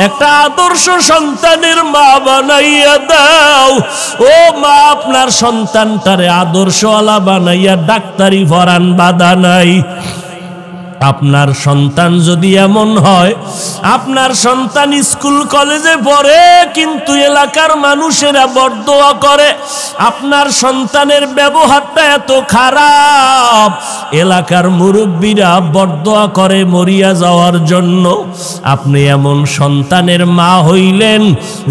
একটা আদর্শ সন্তানের মা বানাইয়া দাও। ও মা, আপনার সন্তানটারে আদর্শওয়ালা বানাইয়া ডাক্তারি পড়ান, বাধা নাই। আপনার সন্তান যদি এমন হয়, আপনার সন্তান স্কুল কলেজে পড়ে কিন্তু এলাকার মানুষেরা বরদোয়া করে, আপনার সন্তানের ব্যবহারটা এত খারাপ, এলাকার মুরব্বীরা বরদোয়া করে মরিয়া যাওয়ার জন্য, আপনি এমন সন্তানের মা হইলেন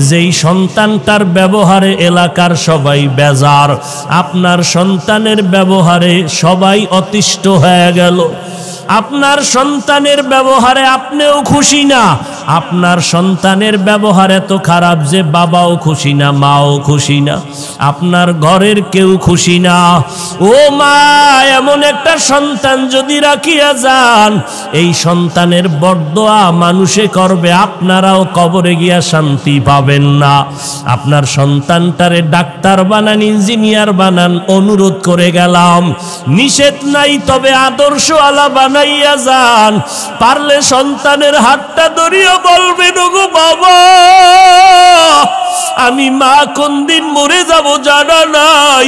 যেই সন্তানটার ব্যবহারে এলাকার সবাই বেজার, আপনার সন্তানের ব্যবহারে সবাই অতিষ্ঠ হয়ে গেল, আপনার সন্তানের ব্যবহারে আপনিও খুশি না, আপনার সন্তানের ব্যবহার এত খারাপ যে বাবাও খুশি না, মাও খুশি না, আপনার ঘরের কেউ খুশি না। ও মা, এমন একটা সন্তান যদি রাখিয়া যান, এই সন্তানের বরদোয়া মানুষে করবে, আপনারাও কবরে গিয়া শান্তি পাবেন না। আপনার সন্তানটারে ডাক্তার বানান, ইঞ্জিনিয়ার বানান, অনুরোধ করে গেলাম, নিষেধ নাই, তবে আদর্শ আলা বানাইয়া যান। পারলে সন্তানের হাতটা ধরিয়া বলবেন, ওগো বাবা, আমি মা কোন দিন মরে যাব জানা নাই,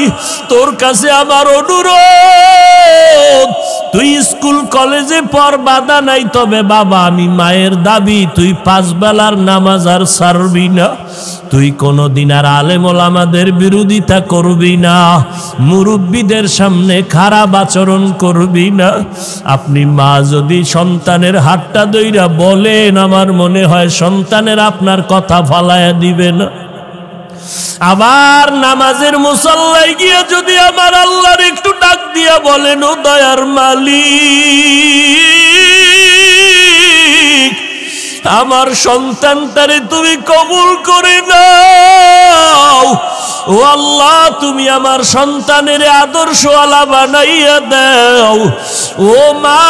তোর কাছে আমার অনুরোধ, তুই স্কুল কলেজে পড়, বাধা নাই, তবে বাবা আমি মায়ের দাবি, তুই 5 বেলার নামাজ আর ছাড়বি না, তুই কোনদিন আর আলেম ওলামাদের বিরোধিতা করবি না, মুরব্বীদের সামনে খারাপ আচরণ করবি না। আপনি মা যদি সন্তানের হাতটা ধইরা বলেন, আমার মনে হয় সন্তানের আপনার কথা ফালায়া দিবে না। আবার নামাজের মুসাল্লায় গিয়া যদি আমার আল্লাহর একটু ডাক দিয়া বলেন, ও দয়ার মালিক, আমার সন্তানটারে তুমি কবুল করে নাও, ও আল্লাহ তুমি আমার সন্তানের আদর্শওয়ালা বানাইয়া দাও। ও মা,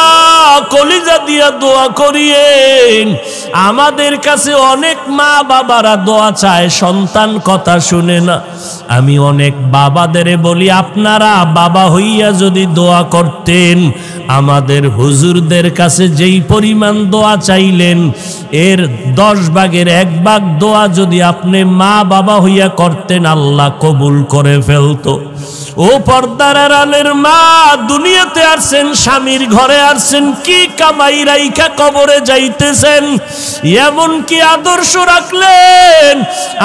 কলিজা দিয়া দোয়া করিয়েন। আমাদের কাছে অনেক মা বাবারা দোয়া চায়, সন্তান কথা শুনে না। আমি অনেক বাবাদের বলি, আপনারা বাবা হইয়া যদি দোয়া করতেন, আমাদের হুজুরদের কাছে যেই পরিমাণ দোয়া চাইলেন, এর 10 ভাগের 1 ভাগ দোয়া যদি আপনি মা বাবা হইয়া করতেন, আল্লাহ কবুল করে ফেলতো। ও পর্দার আড়ালের মা, দুনিয়াতে আসছেন, স্বামীর ঘরে আসছেন, কি কামাই রাইখা কবরে যাইতেছেন, এমন কি আদর্শ রাখলেন,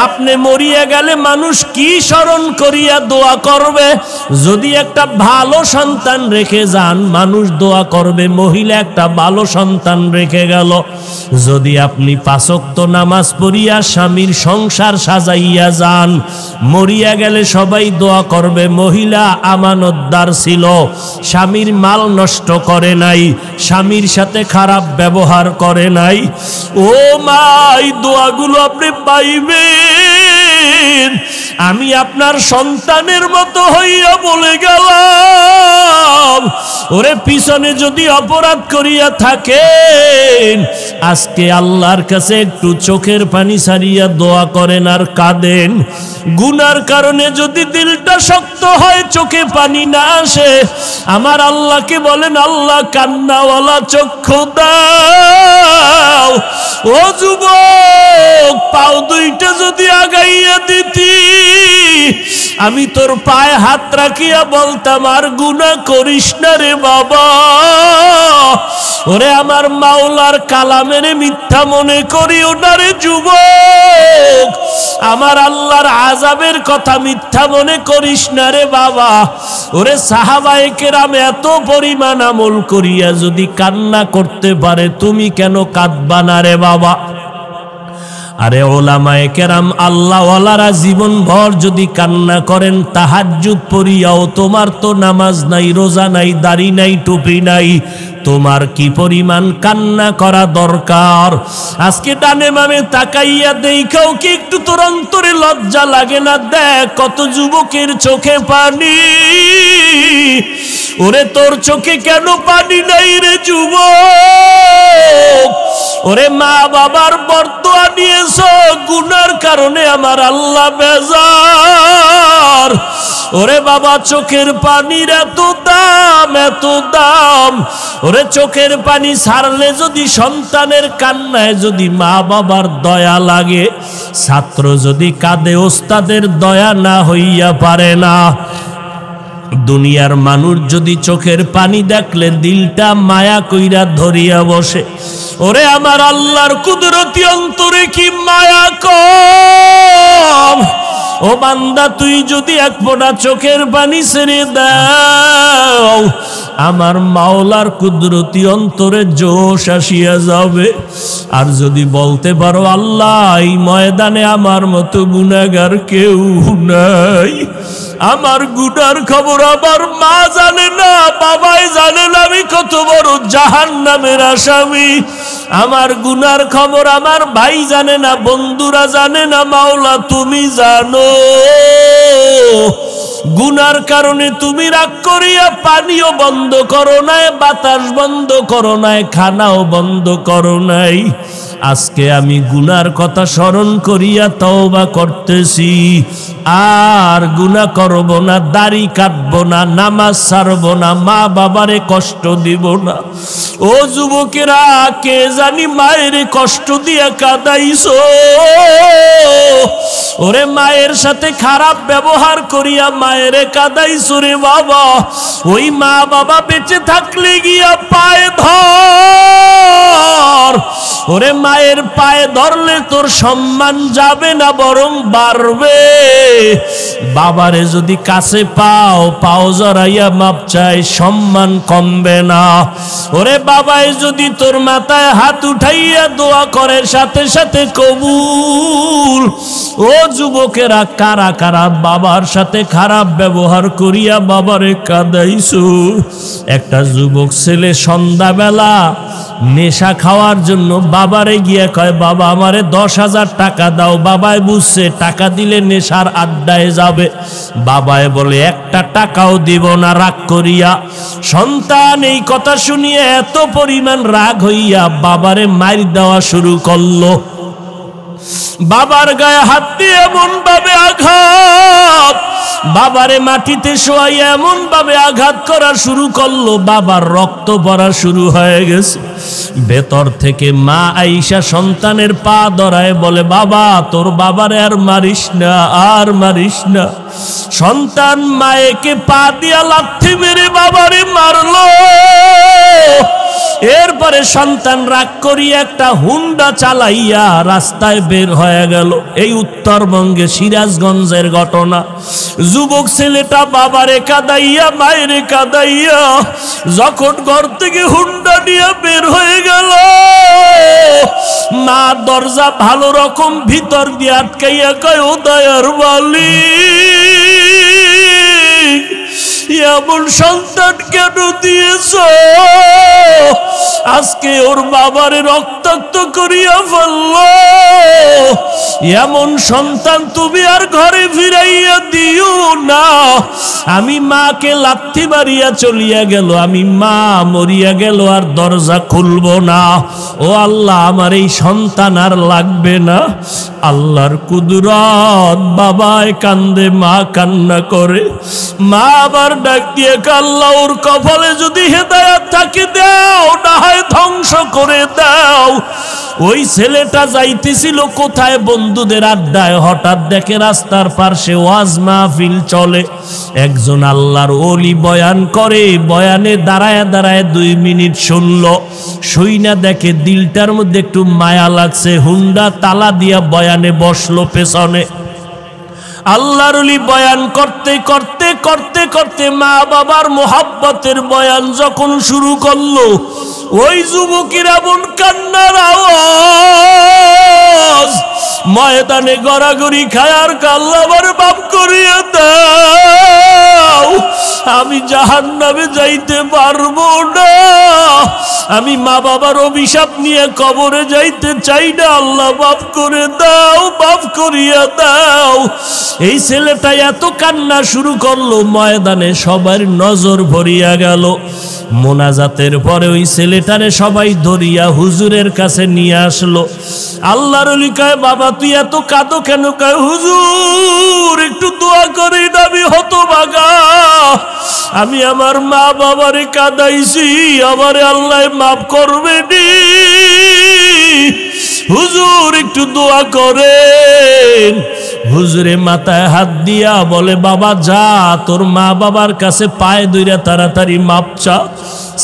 আপনি মরিয়া গেলে মানুষ কি স্মরণ করিয়া দোয়া করবে? যদি একটা ভালো সন্তান রেখে যান, মানুষ দোয়া করবে, মহিলা একটা ভালো সন্তান রেখে গেল। যদি আপনি 5 ওয়াক্ত নামাজ পড়িয়া স্বামীর সংসার সাজাইয়া যান, মরিয়া গেলে সবাই দোয়া করবে, মহিলা আমানতদার ছিল, স্বামীর মাল নষ্ট করে নাই, স্বামীর সাথে খারাপ ব্যবহার করে নাই। ও মা, এই দোয়াগুলো আপনি পাইবেন। আমি আপনার সন্তানের মতো হইয়া বলে গেলাম, ওরে পিছনে যদি অপরাধ করিয়া থাকেন, আজকে আল্লাহর কাছে একটু চোখের পানি ছাড়িয়া দোয়া করেন আর কাঁদেন। গুনার কারণে যদি দিলটা শক্ত হয়, চোখে পানি না আসে, আমার আল্লাহকে বলেন, আল্লাহ কান্নাওয়ালা চক্ষু দাও। ও যুবক, পাও 2টা যদি আগাইয়া দিতি, আমি তোর পায়ে হাত রাখিয়া বলতাম, আর গুনাহ করিস না রে বাবা। ওরে আমার মাওলার কালামের মিথ্যা মনে করিও না রে যুবক, আমার আল্লাহর আযাবের কথা মিথ্যা মনে করিস না রে বাবা। ওরে সাহাবায়ে কেরাম এত পরিমাণ আমল করিয়া যদি কান্না করতে পারে, তুমি কেন কাঁদবা না রে বাবা? আরে ওলামায়ে কেরাম, আল্লাহওয়ালারা জীবন ভর যদি কান্না করেন, তাহাজ্জুদ পড়িয়াও, তোমার তো নামাজ নাই, রোজা নাই, দাড়ি নাই, টুপি নাই, তোমার কি পরিমাণ কান্না করা দরকার? আজকে ডানে বামে তাকাইয়া দেখাও কি একটু তোর অন্তরে লজ্জা লাগে না? দেখ কত যুবকের চোখে পানি। ওরে তোর চোখে কেন পানি নাই রে যুবক? ওরে মা বাবার বরদোয়া নিয়েছ, গুনার কারণে আমার আল্লাহ বেজার। ওরে বাবা, চোখের পানির এত দাম, এত দাম। ওরে চোখের পানি ছাড়লে যদি সন্তানের কান্নায় যদি মা বাবার দয়া লাগে, ছাত্র যদি কাঁদে ওস্তাদের দয়া না হইয়া পারে না। দুনিয়ার মানুষ যদি চোখের পানি দেখলে দিলটা মায়া কইরা ধরিয়া বসে। ওরে আমার আল্লাহর কুদরতি অন্তরে কি মায়া কম? ও বান্দা, তুই যদি 1 ফোঁটা চোখের পানি ছেড়ে দাও, আমার মাওলার কুদরতি অন্তরে জোশ আসিয়া যাবে। আর যদি বলতে পারো, আল্লাহ এই ময়দানে আমার মতো গুনাহগার কেউ নাই, আমার গুনার খবর আমার মা জানে না, বাবাই জানে না আমি কত বড় জাহান্নামের আসামি। আমার গুনার খবর আমার ভাই জানে না, বন্ধুরা জানে না, মাওলা তুমি জানো। গুনার কারণে তুমি রাগ করিয়া পানিও বন্ধ করো নাই, বাতাস বন্ধ করো নাই, খানাও বন্ধ করো নাই। আজকে আমি গুনার কথা স্মরণ করিয়া তওবা করতেছি, আর গুনাহ করব না, দাড়ি কাটবো না, নামাজ ছাড়ব না, মা বাবারে কষ্ট দিব না। ও যুবকেরা, কে জানি মায়ের কষ্ট দিয়া কাঁদাইছো। ওরে মায়ের সাথে খারাপ ব্যবহার করিয়া মায়েরে কাঁদাইছো রে বাবা। ওই মা বাবা বেঁচে থাকলে গিয়া পায়ে ধর। ওরে মায়ের পায়ে ধরলে তোর সম্মান যাবে না, বরং বাড়বে। বাবারে যদি কাছে পাও, পাও জড়াইয়া মাপ চাই, সম্মান কমবে না। ওরে বাবাই যদি তোর মাথায় হাত উঠাইয়া দোয়া করে, সাথে সাথে কবুল। ও যুবকেরা, কারা কারা বাবার সাথে খারাপ ব্যবহার করিয়া বাবারে কাঁদাইছো? একটা যুবক ছেলে সন্ধ্যাবেলা নেশা খাওয়ার জন্য বাবারে গিয়ে কয়, বাবা আমারে 10,000 টাকা দাও। বাবাই বুঝছে টাকা দিলে নেশার আড্ডায় যাবে। বাবাই বলে, একটা টাকাও দিব না, রাগ করিয়া। সন্তান এই কথা শুনিয়ে এত পরিমাণ রাগ হইয়া বাবারে মার দেওয়া শুরু করলো। বাবার গায়ে হাত দিয়ে এমন ভাবে আঘাত, বাবারে মাটিতে শোয়াইয়া এমন ভাবে আঘাত করা শুরু করলো, বাবার রক্ত পড়া শুরু হয়ে গেছে। ভেতর থেকে মা আইসা সন্তানের পা ধরায় বলে, বাবা তোর বাবারে আর মারিস না, আর মারিস না। সন্তান মায়েকে পা দিয়া লাথি মেরে বাবারে মারলো। এরপরে সন্তান রাগ করিয়া একটা হুন্ডা চালাইয়া রাস্তায় বের হয়ে গেল। এই উত্তরবঙ্গে সিরাজগঞ্জের ঘটনা। যুবক ছেলেটা বাবারে কাঁদাইয়া মায়েরে কাঁদাইয়া যখন ঘর থেকে হুন্ডা নিয়ে বের হয়ে গেল, মা দরজা ভালো রকম ভিতর দিয়ে আটকাইয়া কয়, ও দয়ার মালিক, এমন সন্তান কেন দিয়েছ? আজকে ওর বাবারে রক্তাক্ত করিয়া ফেলল। এমন সন্তান তুমি আর ঘরে ফিরাইয়া দিও না। আমি মাকে লাথি মারিয়া চলিয়া গেল, আমি মা মরিয়া গেল, আর দরজা খুলব না। ও আল্লাহ, আমার এই সন্তান আর লাগবে না। আল্লাহর কুদরত, বাবায় কান্দে, মা কান্না করে। মা আবার ডাক দিয়ে, আল্লাহ ওর কপালে যদি হেদায়েত থাকে দাও, না হয় ধ্বংস করে দাও। ওই ছেলেটা যাইতেছিল কোথায়? বন্ধুদের আড্ডায়। হঠাৎ দেখে রাস্তার পাশে ওয়াজ মাহফিল চলে, একজন আল্লাহর ওলি বয়ান করে। বয়ানে দাঁড়ায় দাঁড়ায় 2 মিনিট শুনলো। শুইনা দেখে দিলটার মধ্যে একটু মায়া লাগছে, হুন্ডা তালা দিয়া বয়ানে বসলো পেছনে। আল্লাহর ওলি বয়ান করতে করতে করতে করতে মা বাবার মোহাব্বতের বয়ান যখন শুরু করলো, ওই যুবকের এমন কান্নার আওয়াজ, ময়দানে গড়াগড়ি খায় আর আল্লাহ আমার মাফ করিয়ে দাও, আমি জাহান্নামে যাইতে পারবো না, আমি মা বাবার অভিশাপ নিয়ে কবরে যাইতে চাই না, আল্লাহ মাফ করে দাও, মাফ করিয়া দাও। এই ছেলেটা এত কান্না শুরু করলো, ময়দানে সবার নজর ভরিয়া গেল। মোনাজাতের পরে ওই ছেলেটারে সবাই ধরিয়া হুজুরের কাছে নিয়ে আসলো। আল্লাহর ওলি কয়, বাবা তুই এত কাঁদো কেন? কয়, হুজুর একটু দোয়া করি না, আমি হতভাগা, আমি আমার মা বাবারে কাঁদাইছি, আমারে আল্লাহ মাফ করবে নি, হুজুর একটু দোয়া করেন। হুজুরে মাথায় হাত দিয়া বলে, বাবা যা, তোর মা বাবার কাছে পায়ে ধইরা তাড়াতাড়ি মাপ চা।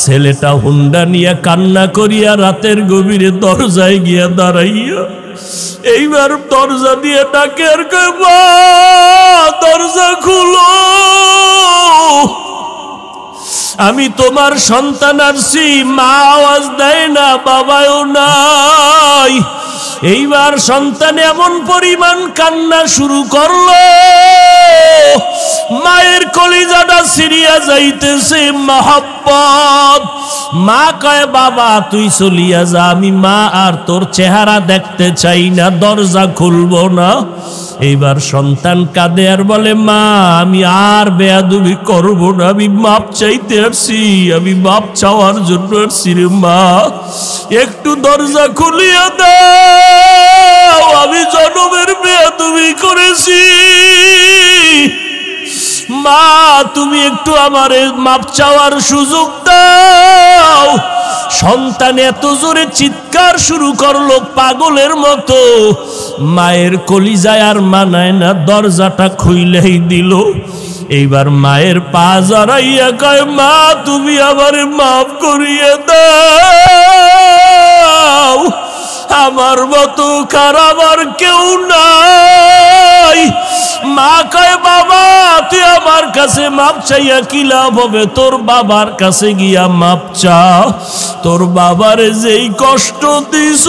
ছেলেটা হুন্ডা নিয়ে কান্না করিয়া রাতের গভীরে দরজায় গিয়া দাঁড়াইয়া এইবার দরজা দিয়ে ডাকে আর কয়, মা দরজা খুলো, আমি তোমার সন্তান আসছি। মা আওয়াজ দেয় না, বাবাও নাই। এইবার সন্তান এমন পরিমাণ কান্না শুরু করলো, মায়ের কলিজাটা ছিঁড়িয়া যাইতেছে মহব্বত। মা কয় বাবা তুই চলিয়া যা, আমি মা আর তোর চেহারা দেখতে চাই না, দরজা খুলবো না। এইবার সন্তান কাঁদে আর বলে মা আমি আর বেয়াদবি করবো না, আমি মাপ চাইতে আসছি, আমি মাপ চাওয়ার জন্য আসছি রে মা, একটু দরজা খুলিয়া দাও, আমি জনমের বেয়াদবি করেছি, মা তুমি একটু আমারে মাপ চাওয়ার সুযোগ দাও। সন্তান এত জোরে চিৎকার শুরু করলো পাগলের মতো, মায়ের কলিজায় আর মানায় না, দরজাটা খুইলেই দিল। এইবার মায়ের পা জড়াইয়া কয় মা তুমি আমারে মাফ করিয়ে দাও, আমার মতো খারাপ আর কেউ নাই। মা কয় বাবা তুই আমার কাছে মাপ চাইয়া কি লাভ হবে, তোর বাবার কাছে গিয়া মাপ চা, তোর বাবারে যেই কষ্ট দিস,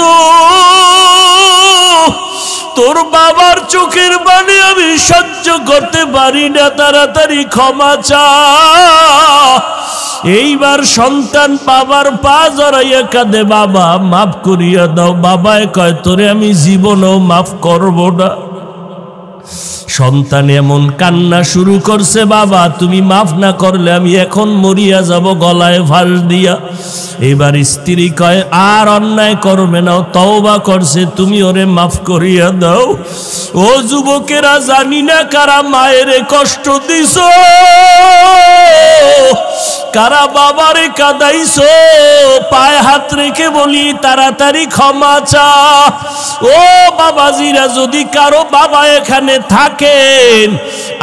তোর বাবার চোখের পানি আমি সহ্য করতে পারি না, তাড়াতাড়ি ক্ষমা চা। এইবার সন্তান বাবার পা জড়াইয়া কাঁদে বাবা মাফ করিয়া দাও। বাবায় কয় তোরে আমি জীবনেও মাফ করব না। সন্তান এমন কান্না শুরু করছে বাবা তুমি মাফ না করলে আমি এখন মরিয়া যাব গলায় ফাঁস দিয়া। এবার স্ত্রী কয় আর অন্যায় করবে না, তওবা করছে, তুমি ওরে মাফ করিয়া দাও। ও যুবকেরা জানি না কারা মায়েরে কষ্ট দিছ, কারা বাবারে কাঁদাইছো, পায়ে হাত রেখে বলি তাড়াতাড়ি ক্ষমা চা। ও বাবাজিরা যদি কারো বাবা এখানে থাকেন,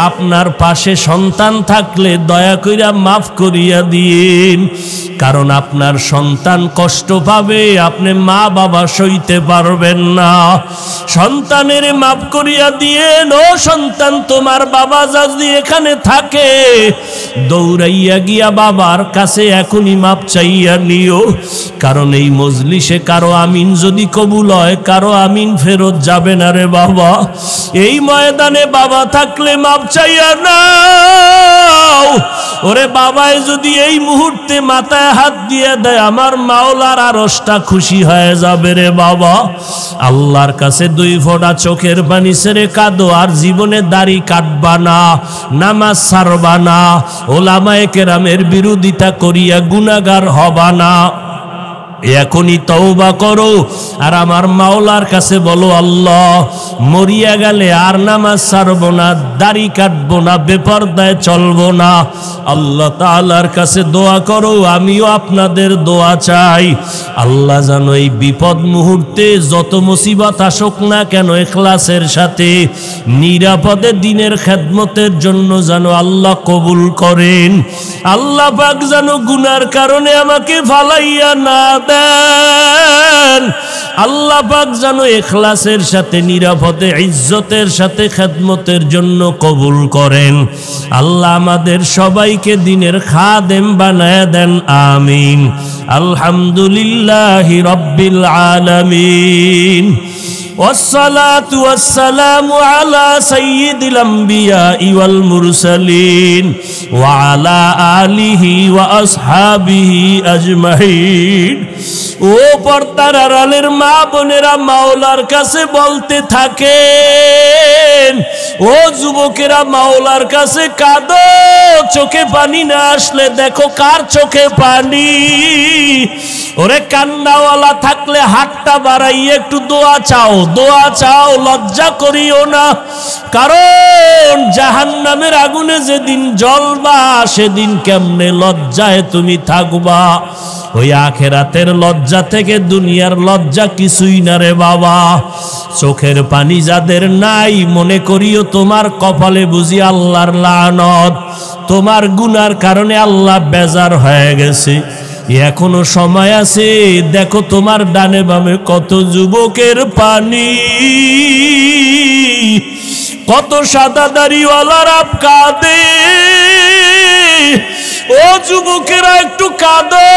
আপনার পাশে সন্তান থাকলে দয়া কইরা মাফ করিয়া দিন, কারণ আপনার সন্তান কষ্ট পাবে, আপনি মা বাবা সইতে পারবেন না। সন্তানের মাফ করিয়া দিয়েন। ও সন্তান তোমার বাবা যদি এখানে থাকে দৌড়াইয়া গিয়া বাবার কাছে এখনই মাপ চাইয়া নিও, কারণ এই মজলিসে কারো আমিন যদি কবুল হয় কারো আমিন ফেরত যাবে না রে বাবা। এই ময়দানে বাবা থাকলে মাপ চাইয়া নাও। ওরে বাবায় যদি এই মুহূর্তে মাথায় হাত দিয়ে দেয় আমার মাওলার আরশটা খুশি হয়ে যাবে রে বাবা। আল্লাহর কাছে দুই ফোঁটা চোখের পানি ছেড়ে কাঁদো, আর জীবনে দাড়ি কাটবা না, নামাজ ছাড়বা না, ওলামায়ে কেরামের বিরোধিতা করিয়া গুনাহগার হবা না। এখনই তওবা করো আর আমার মাওলার কাছে বলো আল্লাহ মরিয়া গেলে আর নামাজ ছাড়বো না, দাড়ি কাটবো না, বেপরদায় চলবো না। আল্লাহ তাআলার কাছে দোয়া করো, আমিও আপনাদের দোয়া চাই। আল্লাহ যেন এই বিপদ মুহূর্তে যত মুসিবত আসুক না কেন ইখলাসের সাথে নিরাপদে দিনের খেদমতের জন্য যেন আল্লাহ কবুল করেন। আল্লাহ পাক যেন গুনার কারণে আমাকে ফালাইয়া না দেন। আল্লাহ পাক যেন ইখলাসের সাথে নিরাপদে ইজ্জতের সাথে খেদমতের জন্য কবুল করেন। আল্লাহ আমাদের সবাইকে দিনের খাদেম বানায় দেন, আমিন। আলহামদুলিল্লাহি রাব্বিল আলামিন। والصلاة والسلام على سيد الأنبياء والمرسلين وعلى آله وأصحابه أجمعين। ও পর্দার আড়ালের মা বোনেরা মাওলার কাছে বলতে থাকেন, ও যুবকেরা মাওলার কাছে কাঁদো, চোখে পানি না আসলে দেখো কার চোখে পানি। ওরে কান্নাওয়ালা থাকলে হাতটা বাড়াইয়ে একটু দোয়া চাও, দোয়া চাও, লজ্জা করিও না, কারণ জাহান্নামের আগুনে যেদিন জ্বলবা সেদিন কেমনে লজ্জায় তুমি থাকবা। ওই আখেরাতের লজ্জা থেকে দুনিয়ার লজ্জা কিছুই না রে বাবা। চোখের পানি যাদের নাই মনে করিও তোমার কপালে বুঝি আল্লাহর লানত, তোমার গুনার কারণে আল্লাহ বেজার হয়ে গেছে। এখনো সময় আছে, দেখো তোমার ডানে বামে কত যুবকের পানি, কত সাদা দাড়িওয়ালারা কাঁদে। ও যুবকেরা একটু কাঁদো।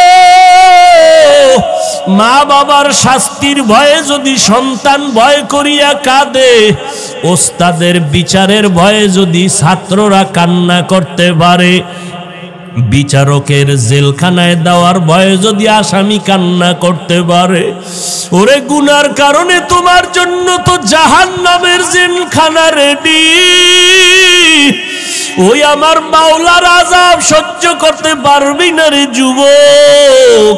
মা বাবার শাস্তির ভয়ে যদি সন্তান ভয় করিয়া কাঁদে, ওস্তাদের বিচারের ভয়ে যদি ছাত্ররা কান্না করতে পারে, বিচারকের জেলখানায় দেওয়ার ভয়ে যদি আসামি কান্না করতে পারে, ওরে গুনার কারণে তোমার জন্য তো জাহান্নামের জেলখানা রেডি। ওই আমার মাওলার আযাব সহ্য করতে পারবি না রে যুবক,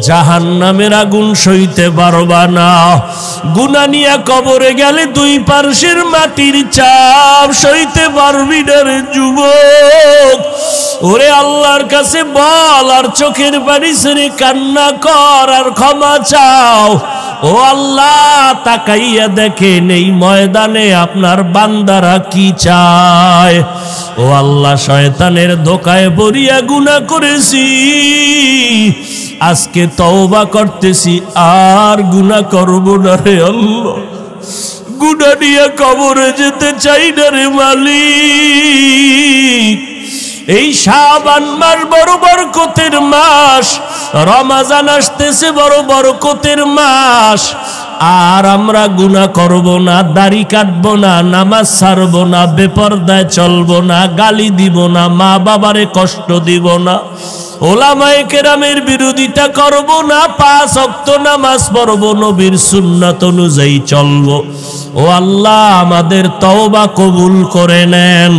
জাহান্নামের আগুন সইতে পারবা না। গুনাহ নিয়া কবরে গেলে দুই পার্শ্বের মাটির চাপ সইতে পারবি না রে যুবক। ওরে আল্লাহর কাছে বল আর চোখের পানি ছেড়ে কান্না কর আর ক্ষমা চাও। ও আল্লাহ, তাকাইয়া দেখেন এই ময়দানে আপনার বান্দারা কি চায়। ও আল্লাহ, শয়তানের ধোকায় পড়িয়া গুনাহ করেছি, আজকে তওবা করতেছি, আর গুনাহ করব না রে আল্লাহ। গুনাহ নিয়ে কবরে যেতে চাই না রে মালিক। এই শাবান মাস বড় বরকতের মাস, রমজান আসতেছে বড় বরকতের মাস, আর আমরা গুনাহ করব না, দাড়ি কাটবো না, নামাজ ছাড়বো না, বেপরদায় চলবো না, গালি দিব না, মা বাবারে কষ্ট দিব না, ওলামায়ে কেরামের বিরোধিতা করব না, 5 ওয়াক্ত নামাজ পড়ব, নবীর সুন্নাত অনুযায়ী চলবো। ও আল্লাহ, আমাদের তওবা কবুল করে নেন।